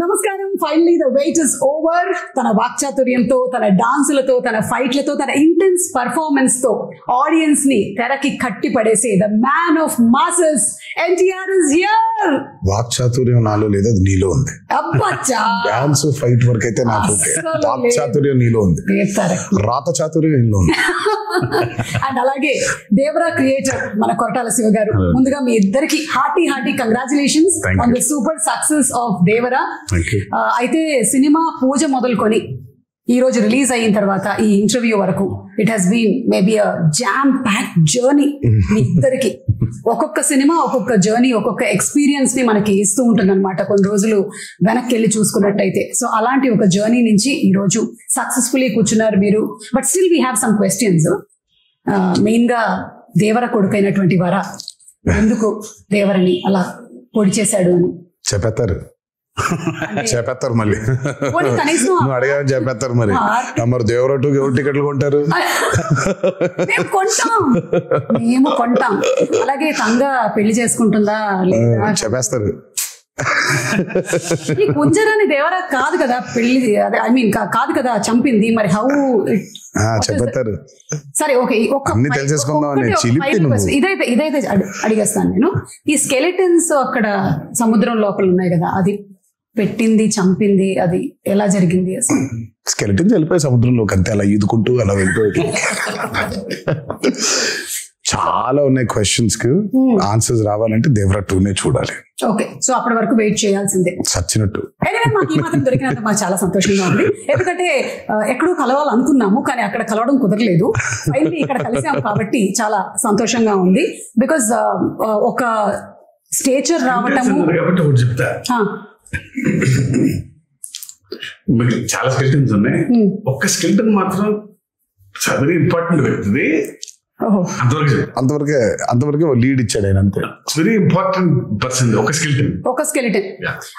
నమస్కారం. Finally the weight is over. తన వాక్చాతుర్యంతో, తన డాన్సులతో, తన ఫైట్లతో, తన ఇంటెన్స్ పర్ఫార్మెన్స్ తో ఆడియన్స్ ని తెరకి కట్టి పడేసే the man of masses NTR is here. వాక్చాతుర్యం నాలో లేదు, అది నీలో ఉంది. అబ్బచ్చా, డాన్స్ ఫైట్ వర్క్ అయితే నాకు వాక్చాతుర్యం నీలో ఉంది, రాత చాతుర్యం నీలో ఉంది. అండ్ అలాగే దేవరా క్రియేటర్ మన కొరటాల శివ గారు, ముందుగా మీ ఇద్దరికి hearty congratulations on the super success of Devara. అయితే సినిమా పూజ మొదలుకొని ఈ రోజు రిలీజ్ అయిన తర్వాత ఈ ఇంటర్వ్యూ వరకు it has been maybe a jam packed journey. మీ ఇద్దరికి ఒక్కొక్క సినిమా, ఒక్కొక్క జర్నీ, ఒక్కొక్క ఎక్స్పీరియన్స్ ని మనకి ఇస్తూ ఉంటుంది అనమాట కొన్ని రోజులు వెనక్కి వెళ్ళి చూసుకున్నట్టయితే. సో అలాంటి ఒక జర్నీ నుంచి ఈ రోజు సక్సెస్ఫుల్లీ కూర్చున్నారు మీరు. But still we have some questions. Main గా దేవర కొడుకైనటువంటి వర ఎందుకు దేవరని అలా పొడి చేశాడు అని చెప్పేస్తారు మళ్ళీ నువ్వు అడిగా చెప్పేస్తారు. మరి దేవరా 2 ఎవరు టికెట్లు కొంటారు? మేము కొంటాం. అలాగే తంగా పెళ్లి చేసుకుంటుందా చెప్పేస్తారు. ఈ కుంజరాని దేవరా కాదు కదా పెళ్లి, ఐ మీన్ కాదు కదా చంపింది. మరి హౌ చెప్పేస్తారు. సరే ఓకే, ఇదైతే అడిగేస్తాను నేను. ఈ స్కెలిటన్స్ అక్కడ సముద్రం లోపల ఉన్నాయి కదా, అది పెట్టింది, చంపింది, అది ఎలా జరిగింది అసలు? స్కెలిటన్స్ వెళ్ళిపోయి సముద్రంలోకి అంతే, అలా ఈదుకుంటూ అలా వెళ్ళిపోయి. చాలా ఉన్నాయి క్వశ్చన్స్ కి ఆన్సర్స్ రావాలంటే దేవరా 2 చూడాలి. ఓకే, సో అప్పటి వరకు వెయిట్ చేయాల్సిందే చచ్చినట్టు. మాకు ఈ మాత్రం దొరికినంత మాకు చాలా సంతోషంగా ఉంది. ఎందుకంటే ఎక్కడో కలవాలనుకున్నాము కానీ అక్కడ కలవడం కుదరలేదు. ఫైనల్లీ ఇక్కడ కలిసాము కాబట్టి చాలా సంతోషంగా ఉంది. బికాస్ ఒక స్టేచర్ రావటము. చాలా స్కెల్టన్స్ ఉన్నాయి, ఒక్క స్కెల్టన్ మాత్రం చాలా ఇంపార్టెంట్ వ్యక్తిది. అంతవరకే లీడ్ ఇచ్చాడు ఆయన, అంతే. వెరీ ఇంపార్టెంట్ పర్సన్ ఒక స్కెలిటన్.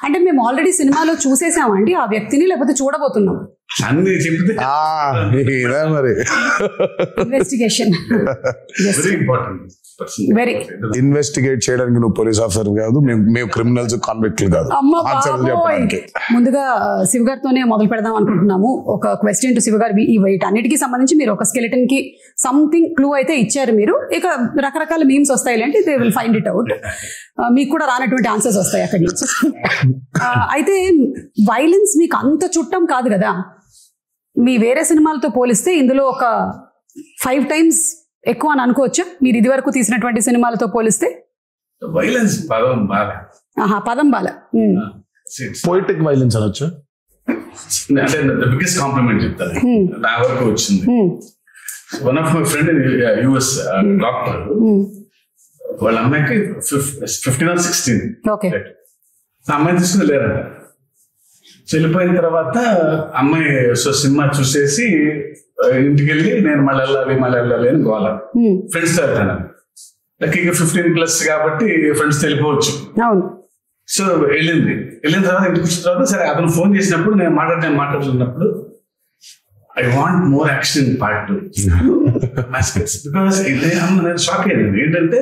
అంటే మేము ఆల్రెడీ సినిమాలో చూసేసామండి ఆ వ్యక్తిని, లేకపోతే చూడబోతున్నాం అన్ని చెప్తే మరి investigation very important. Very investigate చేయడానికి నువ్వు పోలీస్ ఆఫీసర్ కాదు, మేము క్రిమినల్స్ కాన్విక్ట్లు కాదు. ముందుగా శివ గారితోనే మొదలు పెడదాం అనుకుంటున్నాము. ఒక క్వశ్చన్ టు శివ గారు. ఈ వెయిట్ అన్నిటికీ సంబంధించి మీరు ఒక స్కెలిటన్ కి సంథింగ్ క్లూ అయితే ఇచ్చారు మీరు. ఇక రకరకాల మీమ్స్ వస్తాయి అంటే they will find it out. మీకు కూడా రానటువంటి ఆన్సర్స్ వస్తాయి అక్కడి నుంచి. అయితే వైలెన్స్ మీకు అంత చుట్టం కాదు కదా, మీ వేరే సినిమాలతో పోలిస్తే ఇందులో ఒక 5 times ఎక్కువ అని అనుకోవచ్చా మీరు ఇది వరకు తీసినటువంటి సినిమాలతో పోలిస్తే? వైలెన్స్ పదం బాల పోయిటిక్ వైలెన్స్ అనొచ్చు. అంటే బిగ్గెస్ట్ కాంప్లిమెంట్ చెప్తాను నా వరకు వచ్చింది. One of my friend US doctor, వాళ్ళ అమ్మాయికి 15 or 16. అమ్మాయి తీసుకుని లేరంట. వెళ్ళిపోయిన తర్వాత అమ్మాయి సినిమా చూసేసి ఇంటికి వెళ్ళి నేను మళ్ళీ వెళ్ళాలి అని గోల. ఫ్రెండ్స్ తో వెళ్తాను. ఇక 15+ కాబట్టి ఫ్రెండ్స్ వెళ్ళిపోవచ్చు. సో వెళ్ళిన తర్వాత ఇంటికి వచ్చిన తర్వాత సరే అతను ఫోన్ చేసినప్పుడు నేను మాట్లాడుతున్నప్పుడు I want more action part 2 because నేను షాక్ అయ్యింది. ఏంటంటే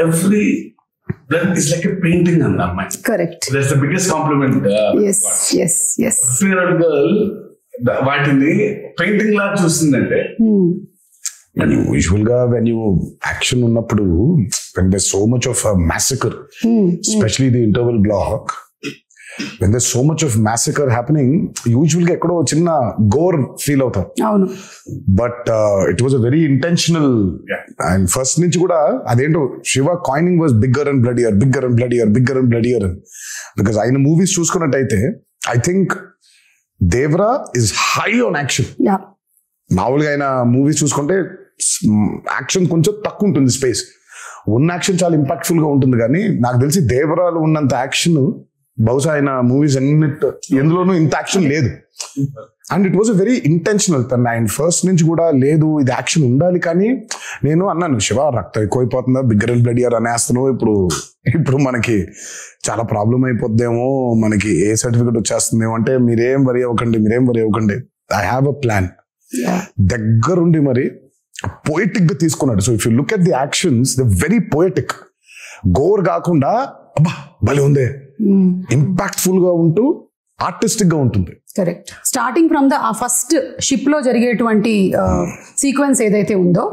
every that is like a painting and amma. Correct. That's the biggest compliment. Yes. 15-year-old girl వాటిని పెయింటింగ్ లా చూస్తుందంటే. యూజువల్ గా when you action ఉన్నప్పుడు when there's so much of a massacre, especially the interval block, when there's so much of massacre happening, usually గా ఎక్కడో చిన్న Gor feel అవుతాం. అవును. But it was a very intentional. And first నుంచి కూడా అదేంటో Siva coining was bigger and bloodier అని. Because ఆయన మూవీస్ చూసుకున్నట్టయితే I think Devara is high on action. మామూలుగా ఆయన మూవీస్ చూసుకుంటే యాక్షన్ కొంచెం తక్కువ ఉంటుంది, స్పేస్ ఉన్న యాక్షన్ చాలా ఇంపాక్ట్ఫుల్ గా ఉంటుంది. కానీ నాకు తెలిసి దేవరాలో ఉన్నంత యాక్షన్ బహుశా ఆయన మూవీస్ ఎందులోనూ ఇంత యాక్షన్ లేదు. And it was a very intentional. ఆయన ఫస్ట్ నుంచి కూడా లేదు ఇది యాక్షన్ ఉండాలి. కానీ నేను అన్నాను, శివ రక్తం ఎక్కువైపోతుందా, బిగ్గర్ అండ్ బ్లడియర్ అనేస్తున్నావు, ఇప్పుడు మనకి చాలా ప్రాబ్లం అయిపోద్దేమో, మనకి ఏ సర్టిఫికెట్ వచ్చేస్తుందేమో అంటే మీరేం వరి అవ్వకండి, ఐ హ్యావ్ అ ప్లాన్. దగ్గరుండి మరి పోయిటిక్ గా తీసుకున్నాడు. So if you look at the actions the very poetic. Gore కాకుండా అబ్బా భలే ఉందే ఇంపాక్ట్ఫుల్ గా ఉంటూ ఆర్టిస్టిక్ గా ఉంటుంది. Correct. Starting from the first ship లో జరిగేటువంటి సీక్వెన్స్ ఏదైతే ఉందో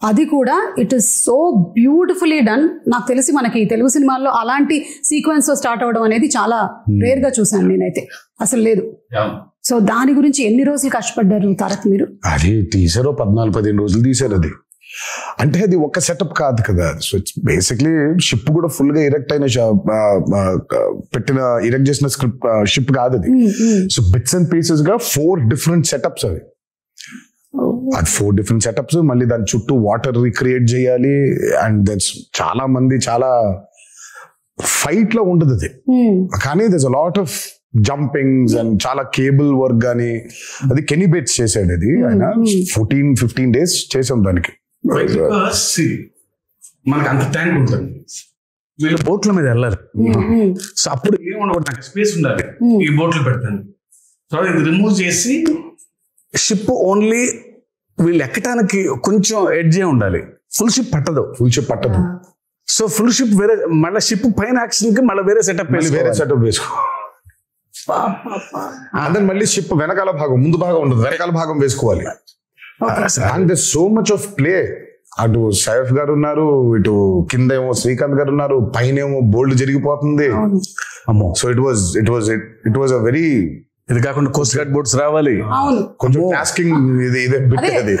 అది కూడా it is so beautifully done. నాకు తెలిసి మనకి తెలుగు సినిమాల్లో అలాంటి సీక్వెన్స్ తో స్టార్ట్ అవ్వడం అనేది చాలా రేర్ గా చూసాను నేనైతే, అసలు లేదు. సో దాని గురించి ఎన్ని రోజులు కష్టపడ్డారు తారక్ మీరు? అది తీసారో 14-15 రోజులు తీసారు. అది అంటే అది ఒక సెటప్ కాదు కదా. సో ఇట్స్ బేసిక్లీ షిప్ కూడా ఫుల్ గా ఇరెక్ట్ అయిన ఇరెక్ట్ చేసిన స్క్రిప్ట్ షిప్ కాదు అది. సో బిట్స్ అండ్ పీసెస్ గా 4 డిఫరెంట్ సెటప్స్ అవి. అది 4 డిఫరెంట్ సెటప్స్, మళ్ళీ దాని చుట్టూ వాటర్ రిక్రియేట్ చేయాలి. అండ్ దట్స్ చాలా మంది చాలా ఫైట్ లో ఉండదు అది, కానీ దర్స్ a lot of jumpings and చాలా కేబుల్ వర్క్ గానీ. అది కెనీ బేట్స్ చేశాడు అది. ఆయన 14-15 days చేసాం దానికి. మనకు అంత ట్యాంక్ ఉంటుంది, వీళ్ళు బోట్ల మీద వెళ్ళారు. సో అప్పుడు ఏముండదు, నాకు స్పేస్ ఉండాలి, ఈ బోట్లు పెడతాను. సో ఇది రిమూవ్ చేసి షిప్ ఓన్లీ వీళ్ళు ఎక్కడానికి కొంచెం ఎడ్జే ఉండాలి. ఫుల్ షిప్ పట్టదు. సో ఫుల్ షిప్ వేరే, మళ్ళీ షిప్ పైన యాక్షన్ కి మళ్ళీ వేరే సెటప్ వేసుకో. అదే మళ్ళీ షిప్ వెనకాల భాగం, ముందు భాగం ఉండదు, వెనకాల భాగం వేసుకోవాలి. And they so much of play. అటు సైఫ్ గారు ఉన్నారు, ఇటు కింద ఏమో శ్రీకాంత్ గారు ఉన్నారు, పైన ఏమో బోల్డ్ జరిగిపోతుంది. అమ్మో. So it was a very, ఇది కాకుండా కోస్ట్ గార్డ్ బోట్స్ రావాలి, కొంచెం టాస్కింగ్.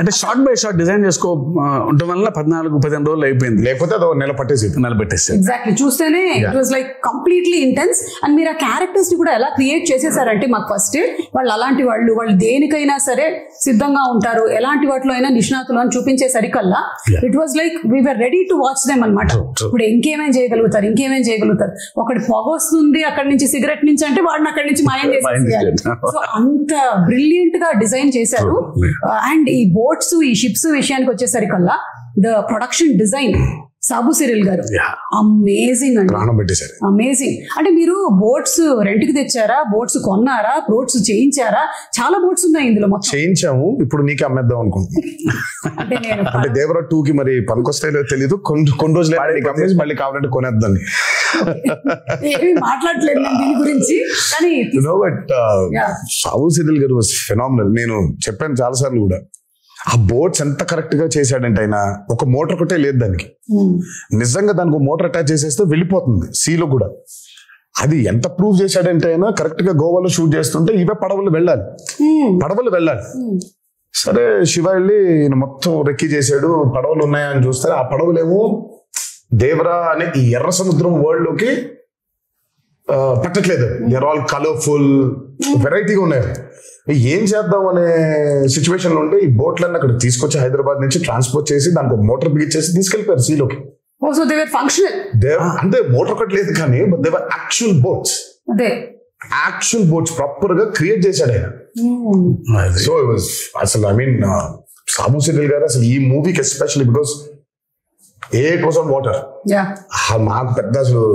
అంటే షార్ట్ బై షార్ట్ డిజైన్ చేసుకో ఉండడం వల్ల 14-15 రోజులు అయిపోయింది. లేకపోతే అది నెల పట్టేసి. ఎగ్జాక్ట్లీ. చూస్తేనే it was like completely intense. And మీరు ఆ క్యారెక్టర్స్ ని కూడా ఎలా క్రియేట్ చేసేసారంటే, మాకు ఫస్ట్ వాళ్ళు అలాంటి వాళ్ళు దేనికైనా సరే సిద్ధంగా ఉంటారు, ఎలాంటి వాటిలో అయినా నిష్ణాతులు అని చూపించేసరికల్లా it was like we're ready to watch them అనమాట. ఇప్పుడు ఇంకేమేం చేయగలుగుతారు. ఒకటి పొగ వస్తుంది అక్కడి నుంచి, సిగరెట్ నుంచి అంటే వాడిని అక్కడి నుంచి మాయం చేసేయాలి. సో అంత బ్రిలియంట్ గా డిజైన్ చేశారు. అండ్ ఈ బోట్స్, ఈ షిప్స్ విషయానికి వచ్చేసరికల్లా the production design Sabu Cyril గారు అమేజింగ్ అండి, అమేజింగ్. అంటే మీరు బోట్స్ రెంట్ కి తెచ్చారా, బోట్స్ కొన్నారా, బోట్స్ చేయించారా? చాలా బోట్స్ ఉన్నాయి ఇందులో. మొత్తం చేయించాము, ఇప్పుడు నీకే అమ్మేద్దాం అనుకుంటున్నాను. అంటే దేవరా 2 కి మరి పనికొస్తాయో తెలియదు, కొన్ని రోజులు అమ్మేసి మళ్ళీ కావాలంటే కొనేద్దాం. ఏమీ మాట్లాడలేదు నేను దీని గురించి, కానీ సాబు సిరిల్ గారు వాస్ ఫెనామినల్. నేను చెప్పాను చాలా సార్లు కూడా, ఆ బోట్స్ ఎంత కరెక్ట్ గా చేశాడంటే ఆయన ఒక మోటార్ ఒకటే లేదు దానికి. నిజంగా దానికి ఒక మోటార్ అటాచ్ చేసేస్తే వెళ్ళిపోతుంది సీలో కూడా. అది ఎంత ప్రూవ్ చేశాడంటే ఆయన కరెక్ట్ గా గోవాలో షూట్ చేస్తుంటే ఇవే పడవలు వెళ్ళాలి. సరే శివ వెళ్ళి ఈయన మొత్తం రెక్కి చేశాడు, పడవలు ఉన్నాయా అని చూస్తే ఆ పడవలేమో దేవరా అనే ఈ ఎర్ర సముద్రం వరల్డ్ లోకి పట్టట్లేదు. దే ఆర్ ఆల్ కలర్ఫుల్, వెరైటీగా ఉన్నాయి. ఏం చేద్దాం అనే సిచ్యువేషన్ లో ఉంటే ఈ బోట్లన్నీ అక్కడ తీసుకొచ్చి హైదరాబాద్ నుంచి ట్రాన్స్పోర్ట్ చేసి దానికి ఒక మోటార్ బిగించేసి తీసుకెళ్లిపోయారు సీలోకి. అంటే మోటార్ ఒకటి లేదు కానీ యాక్చువల్ బోట్స్ ప్రాపర్ గా క్రియేట్ చేశాడు ఆయన. సో అసలు ఐ మీన్ సాబు సిరిల్ గారు అసలు ఈ మూవీకి especially because it was on water. మాకు పెద్ద అసలు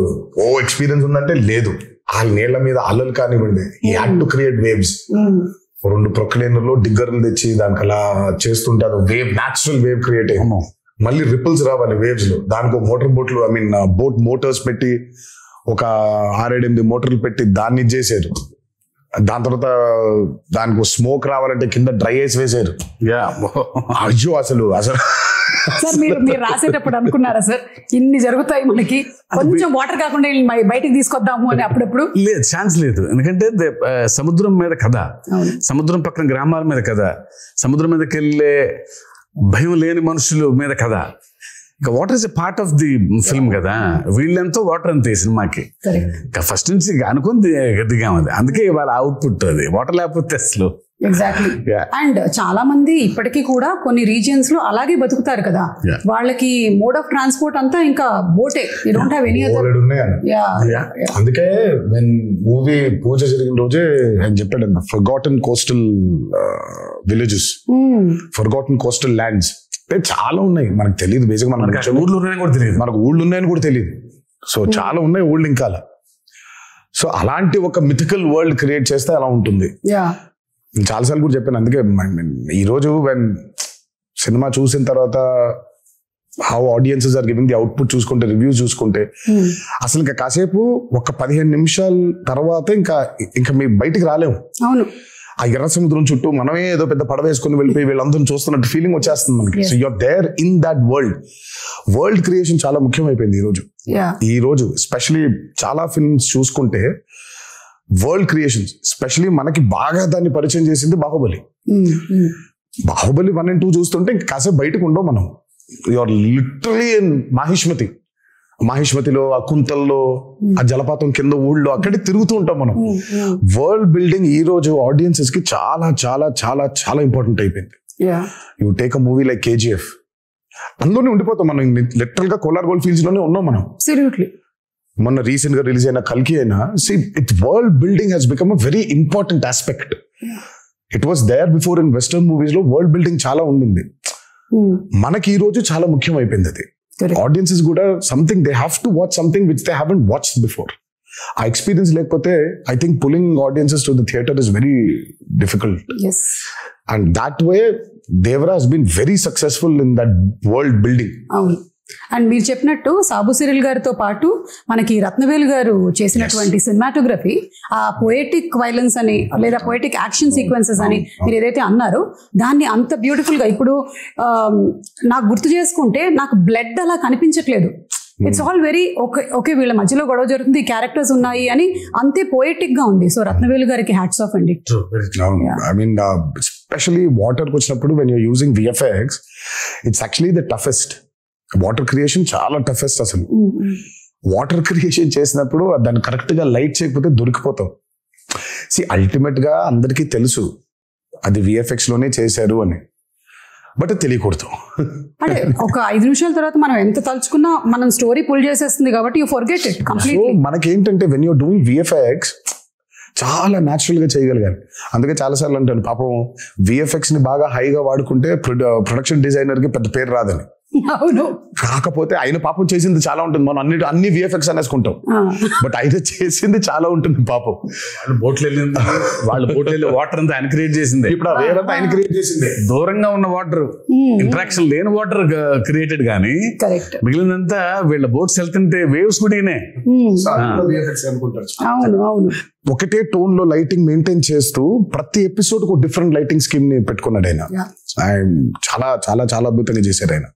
ఎక్స్పీరియన్స్ ఉందంటే లేదు. ఆ నీళ్ల మీద అల్లలు కానివ్వండి, ఈ హ్యాడ్ టు క్రియేట్ వేవ్స్. 2 ప్రొక్లైనర్లు డిగ్గర్లు తెచ్చి దానికి అలా చేస్తుంటే అది వేవ్, న్యాచురల్ వేవ్ క్రియేట్ అయ్యి మళ్ళీ రిపుల్స్ రావాలి వేవ్స్ లో. దానికి బోట్లు ఐ మీన్ బోట్ మోటార్స్ పెట్టి ఒక 6-8 మోటార్లు పెట్టి దాన్ని చేశారు. దాని తర్వాత దానికి స్మోక్ రావాలంటే కింద డ్రై ఐస్ వేసారు. అయ్యో అసలు సార్ మీరు రాసేటప్పుడు అనుకున్నారా సార్ ఇన్ని జరుగుతాయి మనకి, కొంచెం వాటర్ కాకుండా బయటికి తీసుకొద్దాము అని? అప్పుడప్పుడు లేదు, ఛాన్స్ లేదు. ఎందుకంటే సముద్రం మీద కథ, సముద్రం పక్కన గ్రామాల మీద కథ, సముద్రం మీదకి వెళ్ళే భయం లేని మనుషుల మీద కథ. ఇంకా water is a part of the film కదా. వీళ్ళంతా వాటర్ అంతే సినిమాకి. ఫస్ట్ నుంచి అనుకుంది దిగాం అది, అందుకే వాళ్ళ అవుట్పుట్ అది. వాటర్ లేకపోతే అసలు ఎగ్జాక్ట్లీ. అండ్ చాలా మంది ఇప్పటికీ కూడా కొన్ని రీజియన్స్ లో అలాగే బతుకుతారు కదా, వాళ్ళకి మోడ్ ఆఫ్ ట్రాన్స్పోర్ట్ అంతా ఇంకా బోటే. You don't have any other. అందుకే మూవీ పూజ జరిగిన రోజే ఆయన చెప్పాడు, forgotten coastal villages, forgotten coastal lands అంటే చాలా ఉన్నాయి, మనకు తెలియదు. బేసిక్ మనకు ఊళ్ళో ఉన్నాయని కూడా తెలియదు, మనకు ఊళ్ళు ఉన్నాయని కూడా తెలియదు. సో చాలా ఉన్నాయి ఊళ్ళు ఇంకా. సో అలాంటి ఒక మిథికల్ వరల్డ్ క్రియేట్ చేస్తే అలా ఉంటుంది. చాలాసార్లు కూడా చెప్పాను. అందుకే ఈరోజు సినిమా చూసిన తర్వాత how audiences are giving the output చూసుకుంటే, రివ్యూస్ చూసుకుంటే అసలు ఇంకా కాసేపు ఒక 15 నిమిషాల తర్వాత ఇంకా మీ బయటికి రాలేము. అవును, ఆ ఎర్ర సముద్రం చుట్టూ మనమే ఏదో పెద్ద పడవ వేసుకుని వెళ్ళిపోయి వీళ్ళందరూ చూస్తున్నట్టు ఫీలింగ్ వచ్చేస్తుంది మనకి. So you're there in that world creation చాలా ముఖ్యమైపోయింది ఈ రోజు ఎస్పెషలీ చాలా ఫిల్మ్స్ చూసుకుంటే వరల్డ్ క్రియేషన్స్, ఎస్పెషలీ మనకి బాగా దాన్ని పరిచయం చేసింది బాహుబలి. బాహుబలి 1 and 2 చూస్తుంటే ఇంకా కాసేపు బయటకు ఉండవు మనం. యూఆర్ లిటరలీ ఇన్ మాహిష్మతిలో, ఆ కుంతల్లో, ఆ జలపాతం కింద ఊళ్ళో అక్కడే తిరుగుతూ ఉంటాం మనం. వరల్డ్ బిల్డింగ్ ఈ రోజు ఆడియన్సెస్ కి చాలా చాలా చాలా చాలా ఇంపార్టెంట్ అయిపోయింది. You take a movie like KGF, అందులోనే ఉండిపోతాం మనం. లిటరల్ గా కోలార్ గోల్డ్ ఫీల్డ్స్ లోనే ఉన్నాం మనం. మొన్న రీసెంట్ గా రిలీజ్ అయిన కల్కి అయినా, world building has become a very important aspect. It was there before in western movies లో వరల్డ్ బిల్డింగ్ చాలా ఉండింది. మనకి ఈ రోజు చాలా ముఖ్యం అయిపోయింది అది. ఆడియన్సెస్ కూడా something they have to watch something which they haven't watched before. ఆ ఎక్స్పీరియన్స్ లేకపోతే I think pulling audiences to the theatre is very difficult. And that way Devara has been very successful in that world building. And మీరు చెప్పినట్టు Sabu Cyril గారితో పాటు మనకి రత్నవేలు గారు చేసినటువంటి cinematography, ఆ పోయెటిక్ వైలెన్స్ అని లేదా పోయెటిక్ యాక్షన్ సీక్వెన్సెస్ అని మీరు ఏదైతే అన్నారో దాన్ని అంత బ్యూటిఫుల్ గా ఇప్పుడు నాకు గుర్తు చేసుకుంటే నాకు బ్లడ్ అలా కనిపించట్లేదు. ఇట్స్ ఆల్ వెరీ ఓకే వీళ్ళ మధ్యలో గొడవ జరుగుతుంది, క్యారెక్టర్స్ ఉన్నాయి అని అంతే పోయెటిక్ గా ఉంది. సో రత్నవేలు గారికి హ్యాట్స్ ఆఫ్ అండి. ఐ మీన్ ఎస్పెషల్లీ వాటర్ వచ్చినప్పుడు when you're using VFX, it's actually the toughest. Water creation చాలా టఫెస్ట్. అసలు వాటర్ క్రియేషన్ చేసినప్పుడు దాన్ని కరెక్ట్ గా లైట్ చేయకపోతే దొరికిపోతాం. అల్టిమేట్ గా అందరికీ తెలుసు అది VFX లోనే చేశారు అని, బట్ తెలియకూడదు. అంటే ఒక 5 నిమిషాల తర్వాత మనం ఎంత తలుచుకున్నా మనం స్టోరీ పుల్ చేసేస్తుంది కాబట్టి యూ ఫర్గెట్ ఇట్ కంప్లీట్లీ. మనకేంటంటే వెన్ యూర్ డూయింగ్ VFX చాలా న్యాచురల్ గా చేయగలిగాను. అందుకే చాలాసార్లు అంటాను పాపం VFX ని బాగా హైగా వాడుకుంటే ప్రొడక్షన్ డిజైనర్ కి పెద్ద పేరు రాదని. అవును, కాకపోతే ఆయన పాపం చేసింది చాలా ఉంటుంది. మనం అన్ని VFX అనేసుకుంటాం, బట్ ఆయన చేసింది చాలా ఉంటుంది పాపం. వాళ్ళు బోట్లు వెళ్ళి వాటర్ అంతా ఆయన క్రియేట్ చేసింది. ఇప్పుడు ఆయన క్రియేట్ చేసింది దూరంగా ఉన్న వాటర్, ఇంటరాక్షన్ లేని వాటర్ క్రియేటెడ్ కానీ మిగిలినంతా వీళ్ళ బోట్స్ వెళ్తుంటే వేవ్స్ కూడా ఒకటే టోన్ లో లైటింగ్ మెయింటైన్ చేస్తూ ప్రతి ఎపిసోడ్ కు డిఫరెంట్ లైటింగ్ స్కీమ్ ని పెట్టుకున్నాడు ఆయన. చాలా చాలా చాలా అద్భుతంగా చేశారు ఆయన.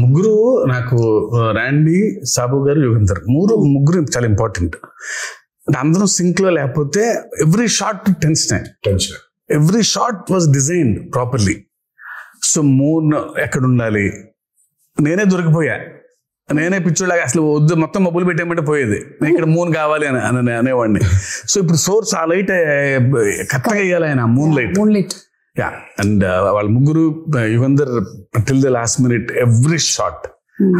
ముగ్గురు నాకు రాండీ, సాబు గారు, యుగంధర్ ముగ్గురు చాలా ఇంపార్టెంట్. అందరం సింక్ లో లేకపోతే every shot tension, every shot was designed properly. So moon ఎక్కడ ఉండాలి, నేనే దొరికిపోయా, నేనే పిచ్చోళ్ళగా అసలు వద్దు మొత్తం మబ్బులు పెట్టేయమంటే పోయేది, నేను ఇక్కడ మూన్ కావాలి అని అనేవాడిని. సో ఇప్పుడు సోర్స్ ఆ లైట్ కరెక్ట్గా వేయాలి ఆయన, మూన్ లైట్. అండ్ వాళ్ళ ముగ్గురు, Yugandhar till the last minute every shot,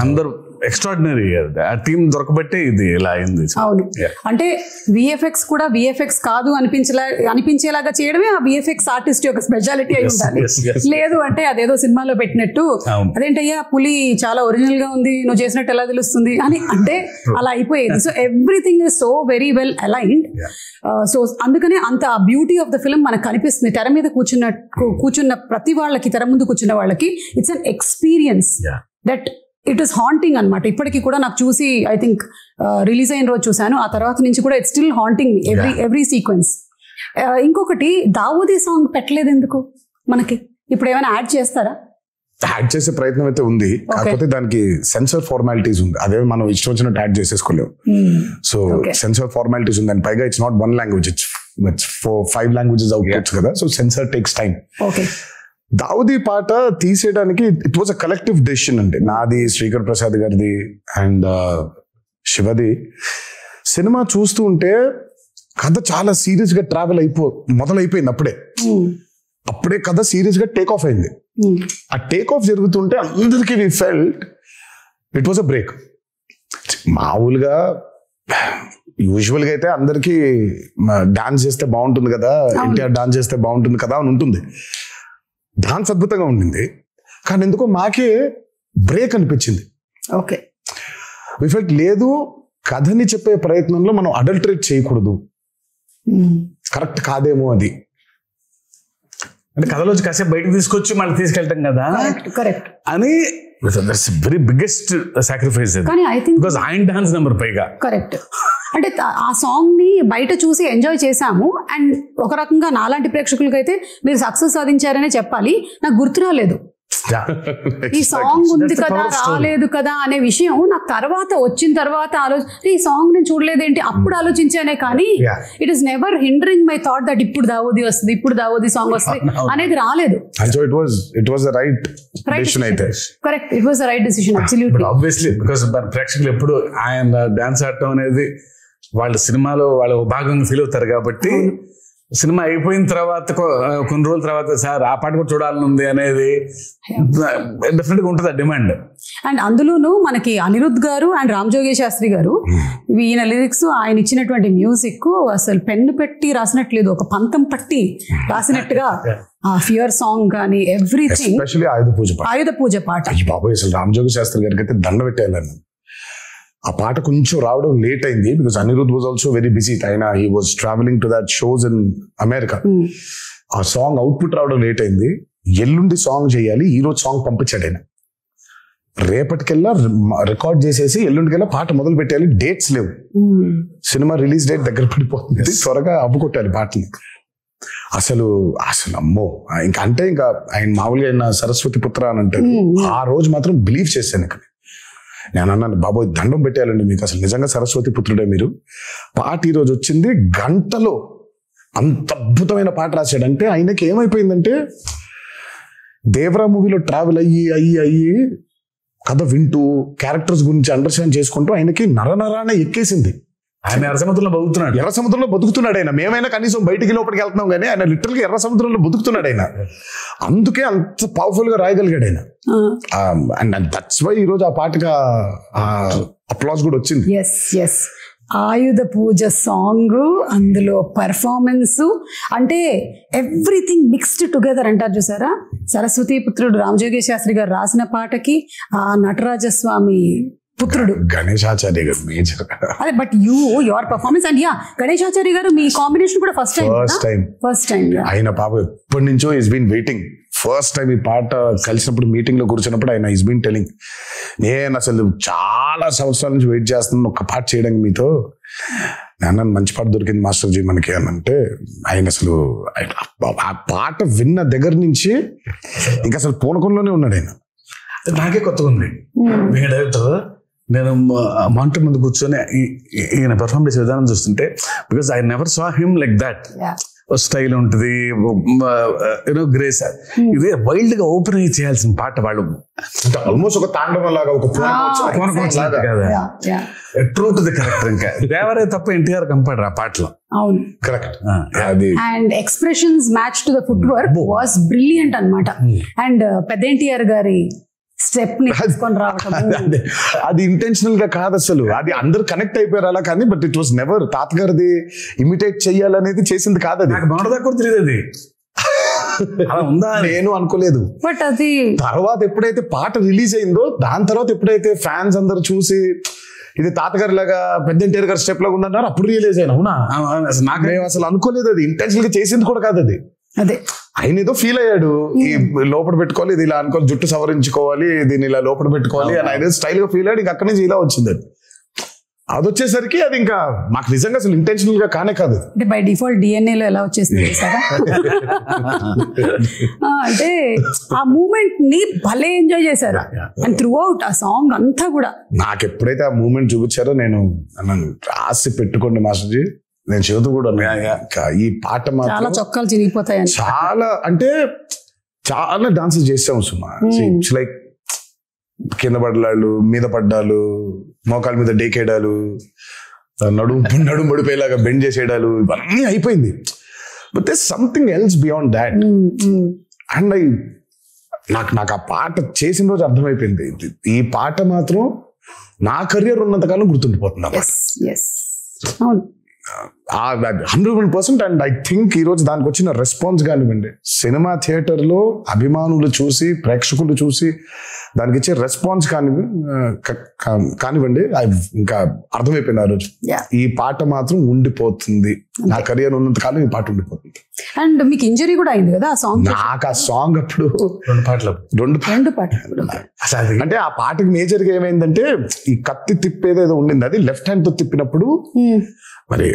అందరు ఎక్స్ట్రాడినరీ. ఆ టీం దొరకబట్టే ఇది ఇలా అయింది. అవును, అంటే VFX కూడా VFX కాదు అనిపించేలాగా చేయడమే ఆ VFX ఆర్టిస్ట్ యొక్క స్పెషాలిటీ అయి ఉండాలి. లేదు అంటే అదేదో సినిమాలో పెట్టినట్టు అదేంటయ్యా పులి చాలా ఒరిజినల్ గా ఉంది, నువ్వు చేసినట్టు ఎలా తెలుస్తుంది అని అంటే అలా అయిపోయేది. So everything is so very well aligned. So అందుకనే అంత బ్యూటీ ఆఫ్ ద ఫిల్మ్ మనకు కనిపిస్తుంది. తెర మీద కూర్చున్న ప్రతి వాళ్ళకి, తెర ముందు కూర్చున్న వాళ్ళకి it's an experience that it is haunting అనమాట. ఇప్పటికీ కూడా నాకు చూసి ఐ థింక్ రిలీజ్ అయిన రోజు చూసాను, ఆ తర్వాత నుంచి కూడా it's still haunting every sequence. ఇంకొకటి దావూదీ సాంగ్ పెట్టలేదు ఎందుకు మనకి? ఇప్పుడు ఏమైనా యాడ్ చేస్తారా? యాడ్ చేసే ప్రయత్నం అయితే ఉంది, కాకపోతే దానికి సెన్సర్ ఫార్మాలిటీస్ ఉంది. అదే మనం ఇష్టం వచ్చినట్టు యాడ్ చేసేసుకోలేము. సో సెన్సర్ ఫార్మాలిటీస్ ఉంది, అండ్ పైగా it's not 1 language, it's 5 languages outputs కదా. So censor takes time. Davudi పాట తీసేయడానికి it was a collective decision అండి. నాది, శ్రీకర్ ప్రసాద్ గారిది అండ్ శివది. సినిమా చూస్తూ ఉంటే కథ చాలా సీరియస్ గా మొదలైపోయింది. అప్పుడే కథ సీరియస్ గా టేక్ ఆఫ్ అయింది. ఆ టేక్ ఆఫ్ జరుగుతుంటే అందరికీ we felt it was a break. మామూలుగా యూజువల్ గా అయితే అందరికీ డాన్స్ చేస్తే బాగుంటుంది కదా, ఎన్టీఆర్ డాన్స్ చేస్తే బాగుంటుంది కదా అని ఉంటుంది. డాన్స్ అద్భుతంగా ఉండింది, కానీ ఎందుకో మాకే బ్రేక్ అనిపించింది. ఓకే, వి ఫెల్ట్ లేదు, కథని చెప్పే ప్రయత్నంలో మనం అడల్టరేట్ చేయకూడదు, కరెక్ట్ కాదేమో అది. అంటే కథలోంచి కాసేపు బయటకు తీసుకొచ్చి మళ్ళీ తీసుకెళ్తాం కదా కరెక్ట్ అని వెరీ బిగ్గెస్ట్ సాక్రిఫైస్ కానీ ఐ థింక్ బికాస్ ఆయన డాన్స్ నెంబర్ పైగా కరెక్ట్. అంటే ఆ సాంగ్ ని బయట చూసి ఎంజాయ్ చేశాము. అండ్ ఒక రకంగా నాలాంటి ప్రేక్షకులకైతే మీరు సక్సెస్ సాధించారనే చెప్పాలి. నాకు గుర్తు రాలేదు ఈ సాంగ్ ఉంది కదా, రాలేదు కదా అనే విషయం నాకు తర్వాత వచ్చిన తర్వాత ఈ సాంగ్ నేను చూడలేదేంటి అప్పుడు ఆలోచించానే కానీ it is never hindering my thought that ఇప్పుడు దావోది వస్తుంది, ఇప్పుడు దావోది సాంగ్ వస్తుంది అనేది రాలేదు. Correct, it was the right decision absolutely. Obviously because ప్రేక్షకులు ఎప్పుడు ఆయన డాన్స్ ఆడటం అనేది వాళ్ళ సినిమాలో వాళ్ళ భాగంగా ఫీల్ అవుతారు కాబట్టి సినిమా అయిపోయిన తర్వాత కొన్ని రోజుల తర్వాత సార్ ఆ పాట కూడా చూడాలని ఉంది అనేది డెఫినెట్ గా ఉంటుంది ఆ డిమాండ్. అండ్ అందులోనూ మనకి అనిరుద్ధ్ గారు అండ్ రామజోగి శాస్త్రి గారు ఈయన లిరిక్స్ ఆయన ఇచ్చినటువంటి మ్యూజిక్ అసలు పెన్ను పెట్టి రాసినట్లేదు, ఒక పంతం పట్టి రాసినట్టుగా ఆ ఫియర్ సాంగ్ కానీ ఎవ్రీథింగ్. ఆయుధ పూజ పాట బాబోయ్ అసలు రామజోగి శాస్త్రి గారికి అయితే దండ పెట్టేయాలని. ఆ పాట కొంచెం రావడం లేట్ అయింది because Anirudh was also very busy. ఆయన he was travelling to that shows in America. ఆ సాంగ్ అవుట్పుట్ రావడం లేట్ అయింది. ఎల్లుండి సాంగ్ చేయాలి, ఈ రోజు సాంగ్ పంపించాడు ఆయన. రేపటికెల్లా రికార్డ్ చేసేసి ఎల్లుండికెల్లా పాట మొదలు పెట్టాలి. డేట్స్ లేవు, సినిమా రిలీజ్ డేట్ దగ్గర పడిపోతుంది, త్వరగా అవ్వకొట్టాలి పాటని. అసలు అమ్మో ఇంకా అంటే ఇంకా ఆయన మామూలుగా ఆయన సరస్వతి పుత్ర అని అంటారు. ఆ రోజు మాత్రం బిలీవ్ చేశాను. ఇక్కడ నేను అన్నాను బాబోయ్ దండం పెట్టేయాలండి మీకు, అసలు నిజంగా సరస్వతి పుత్రుడే మీరు. పాట ఈరోజు వచ్చింది, గంటలో అంత అద్భుతమైన పాట రాశాడంటే ఆయనకి ఏమైపోయిందంటే దేవరా మూవీలో ట్రావెల్ అయ్యి కథ వింటూ క్యారెక్టర్స్ గురించి అండర్స్టాండ్ చేసుకుంటూ ఆయనకి నరనరానే ఎక్కేసింది. ఆయన ఎర్ర సముద్రంలో బతుకుతున్నాడు ఆయన. మేమైనా కనీసం బయటికి లోపలికి వెళ్తున్నాం కానీ ఆయన లిటరల్ గా ఎర్ర సముద్రంలో బతుకుతున్నాడు ఆయన. అందుకే అంత పవర్ఫుల్ గా రాయగలిగాడు ఆయన. అండ్ దట్స్ వై ఈ రోజు ఆ పాటగా అప్లాస్ కూడా వచ్చింది. ఆయుధ పూజ సాంగ్, అందులో పర్ఫార్మెన్స్, అంటే ఎవ్రీథింగ్ మిక్స్డ్ టుగెదర్ అంటారు చూసారా. సరస్వతి పుత్రుడు రామజోగి శాస్త్రి గారు రాసిన పాటకి ఆ నటరాజస్వామి పుత్రుడు గణేశాచార్య గారు మేజర్. అదే but your performance and Ganesh Acharya garu మీ కాంబినేషన్ కూడా ఫస్ట్ టైం. ఆయన పాప ఎప్పటి నుంచో is been waiting. First time ఈ పాట కలిసినప్పుడు మీటింగ్ లో కూర్చున్నప్పుడు ఆయన ఈస్ బీన్ టెలింగ్, నేను అసలు చాలా సంవత్సరాల నుంచి వెయిట్ చేస్తున్నాను ఒక పాట చేయడానికి మీతో. నేను మంచి పాట దొరికింది మాస్టర్ జీ మనకి అని అంటే ఆయన అసలు ఆ పాట విన్న దగ్గర నుంచి ఇంకా అసలు పూనకంలోనే ఉన్నాడు ఆయన. నాకే కొత్తగా ఉంది డైరెక్టర్. నేను మానిటర్ ముందు కూర్చొని ఈయన పర్ఫార్మ్ చేసే విధానం చూస్తుంటే because I never saw him like that. Style ఉంటుంది, గ్రేస్. ఇదే వైల్డ్ గా ఓపెన్ అయ్యి చేయాల్సిన పాట వాళ్ళు ఆల్మోస్ట్ ఒక తాండవం లాగా, ఒక ట్రూ టు ది కరెక్టర్. ఇంకా దేవరే తప్ప ఎన్టీఆర్ కంపాడరు ఆ పాటలో. అవును correct. And expressions match to the foot work was brilliant అన్నమాట. అండ్ పెద్ద ఎన్టీఆర్ గారి స్టెప్ ని తీసుకొని రావటం అది ఇంటెన్షనల్ గా కాదు అసలు, అది అందరు కనెక్ట్ అయిపోయారు అలా. కానీ బట్ ఇట్ వాస్ నెవర్ తాతగారిది ఇమిటేట్ చెయ్యాలనేది చేసింది కాదు. అది నాకు తెలియదు, అది ఉందా నేను అనుకోలేదు. బట్ అది తర్వాత ఎప్పుడైతే పాట రిలీజ్ అయిందో దాని తర్వాత ఎప్పుడైతే ఫ్యాన్స్ అందరు చూసి ఇది తాతగారి లాగా పెద్ద ఎన్టీఆర్ గారి స్టెప్ లాగా ఉందన్నారు, అప్పుడు రియలైజ్ అయినా. అవునా, నాకు నేను అసలు అనుకోలేదు అది ఇంటెన్షనల్ గా చేసింది కూడా కాదు అది. అదే ఆయన ఏదో ఫీల్ అయ్యాడు, ఈ లోపల పెట్టుకోవాలి, ఇది ఇలా అనుకోవాలి, జుట్టు సవరించుకోవాలి, దీన్ని ఇలా లోపల పెట్టుకోవాలి అని ఆయన స్టైల్ గా ఫీల్ అయ్యాడు. ఇంకా అక్కడి నుంచి ఇలా వచ్చింది అది. అది వచ్చేసరికి అది ఇంకా మాకు నిజంగా అసలు ఇంటెన్షనల్ గా కానే కాదు. అంటే బై డిఫాల్ట్ DNA లో ఎలా వచ్చేసింది సార్. అంటే ఆ మూమెంట్ ని భలే ఎంజాయ్ చేశారు అండ్ త్రూ అవుట్ ఆ సాంగ్ అంతా కూడా. నాకు ఎప్పుడైతే ఆ మూమెంట్ చూపించారో నేను రాసి పెట్టుకోండి మాస్టర్జీ, నేను చెబుతూ కూడా ఈ పాట చాలా చొక్కాలు చిరిగిపోతాయి. చాలా అంటే చాలా డాన్సెస్ చేసాము సుమా. ఇట్స్ లైక్ కింద పడ్డాలు, మీద పడ్డాలు, మోకాల మీద డేకేయడాలు, నడుము పడిపోయేలాగా బెండ్ చేసేయడాలు, ఇవన్నీ అయిపోయింది. But there something else beyond that. And నాకు ఆ పాట చేసిన రోజు అర్థమైపోయింది, ఈ పాట మాత్రం నా కెరియర్ ఉన్నంతకాలం గుర్తుండిపోతుంది. 100%. అండ్ ఐ థింక్ ఈ రోజు దానికి వచ్చిన రెస్పాన్స్ కానివ్వండి, సినిమా థియేటర్ లో అభిమానులు చూసి, ప్రేక్షకులు చూసి దానికి ఇచ్చే రెస్పాన్స్ కానివ్వండి, ఇంకా అర్థమైపోయింది ఆ రోజు ఈ పాట మాత్రం ఉండిపోతుంది, నా కెరియర్ ఉన్నంత కాలం ఈ పాట ఉండిపోతుంది. అండ్ మీకు ఇంజరీ కూడా అయింది కదా ఆ సాంగ్? నాకు ఆ సాంగ్ అప్పుడు రెండు పాటలు అంటే ఆ పాటకి మేజర్ గా ఏమైందంటే ఈ కత్తి తిప్పేదేదో ఉండింది, అది లెఫ్ట్ హ్యాండ్ తో తిప్పినప్పుడు మరి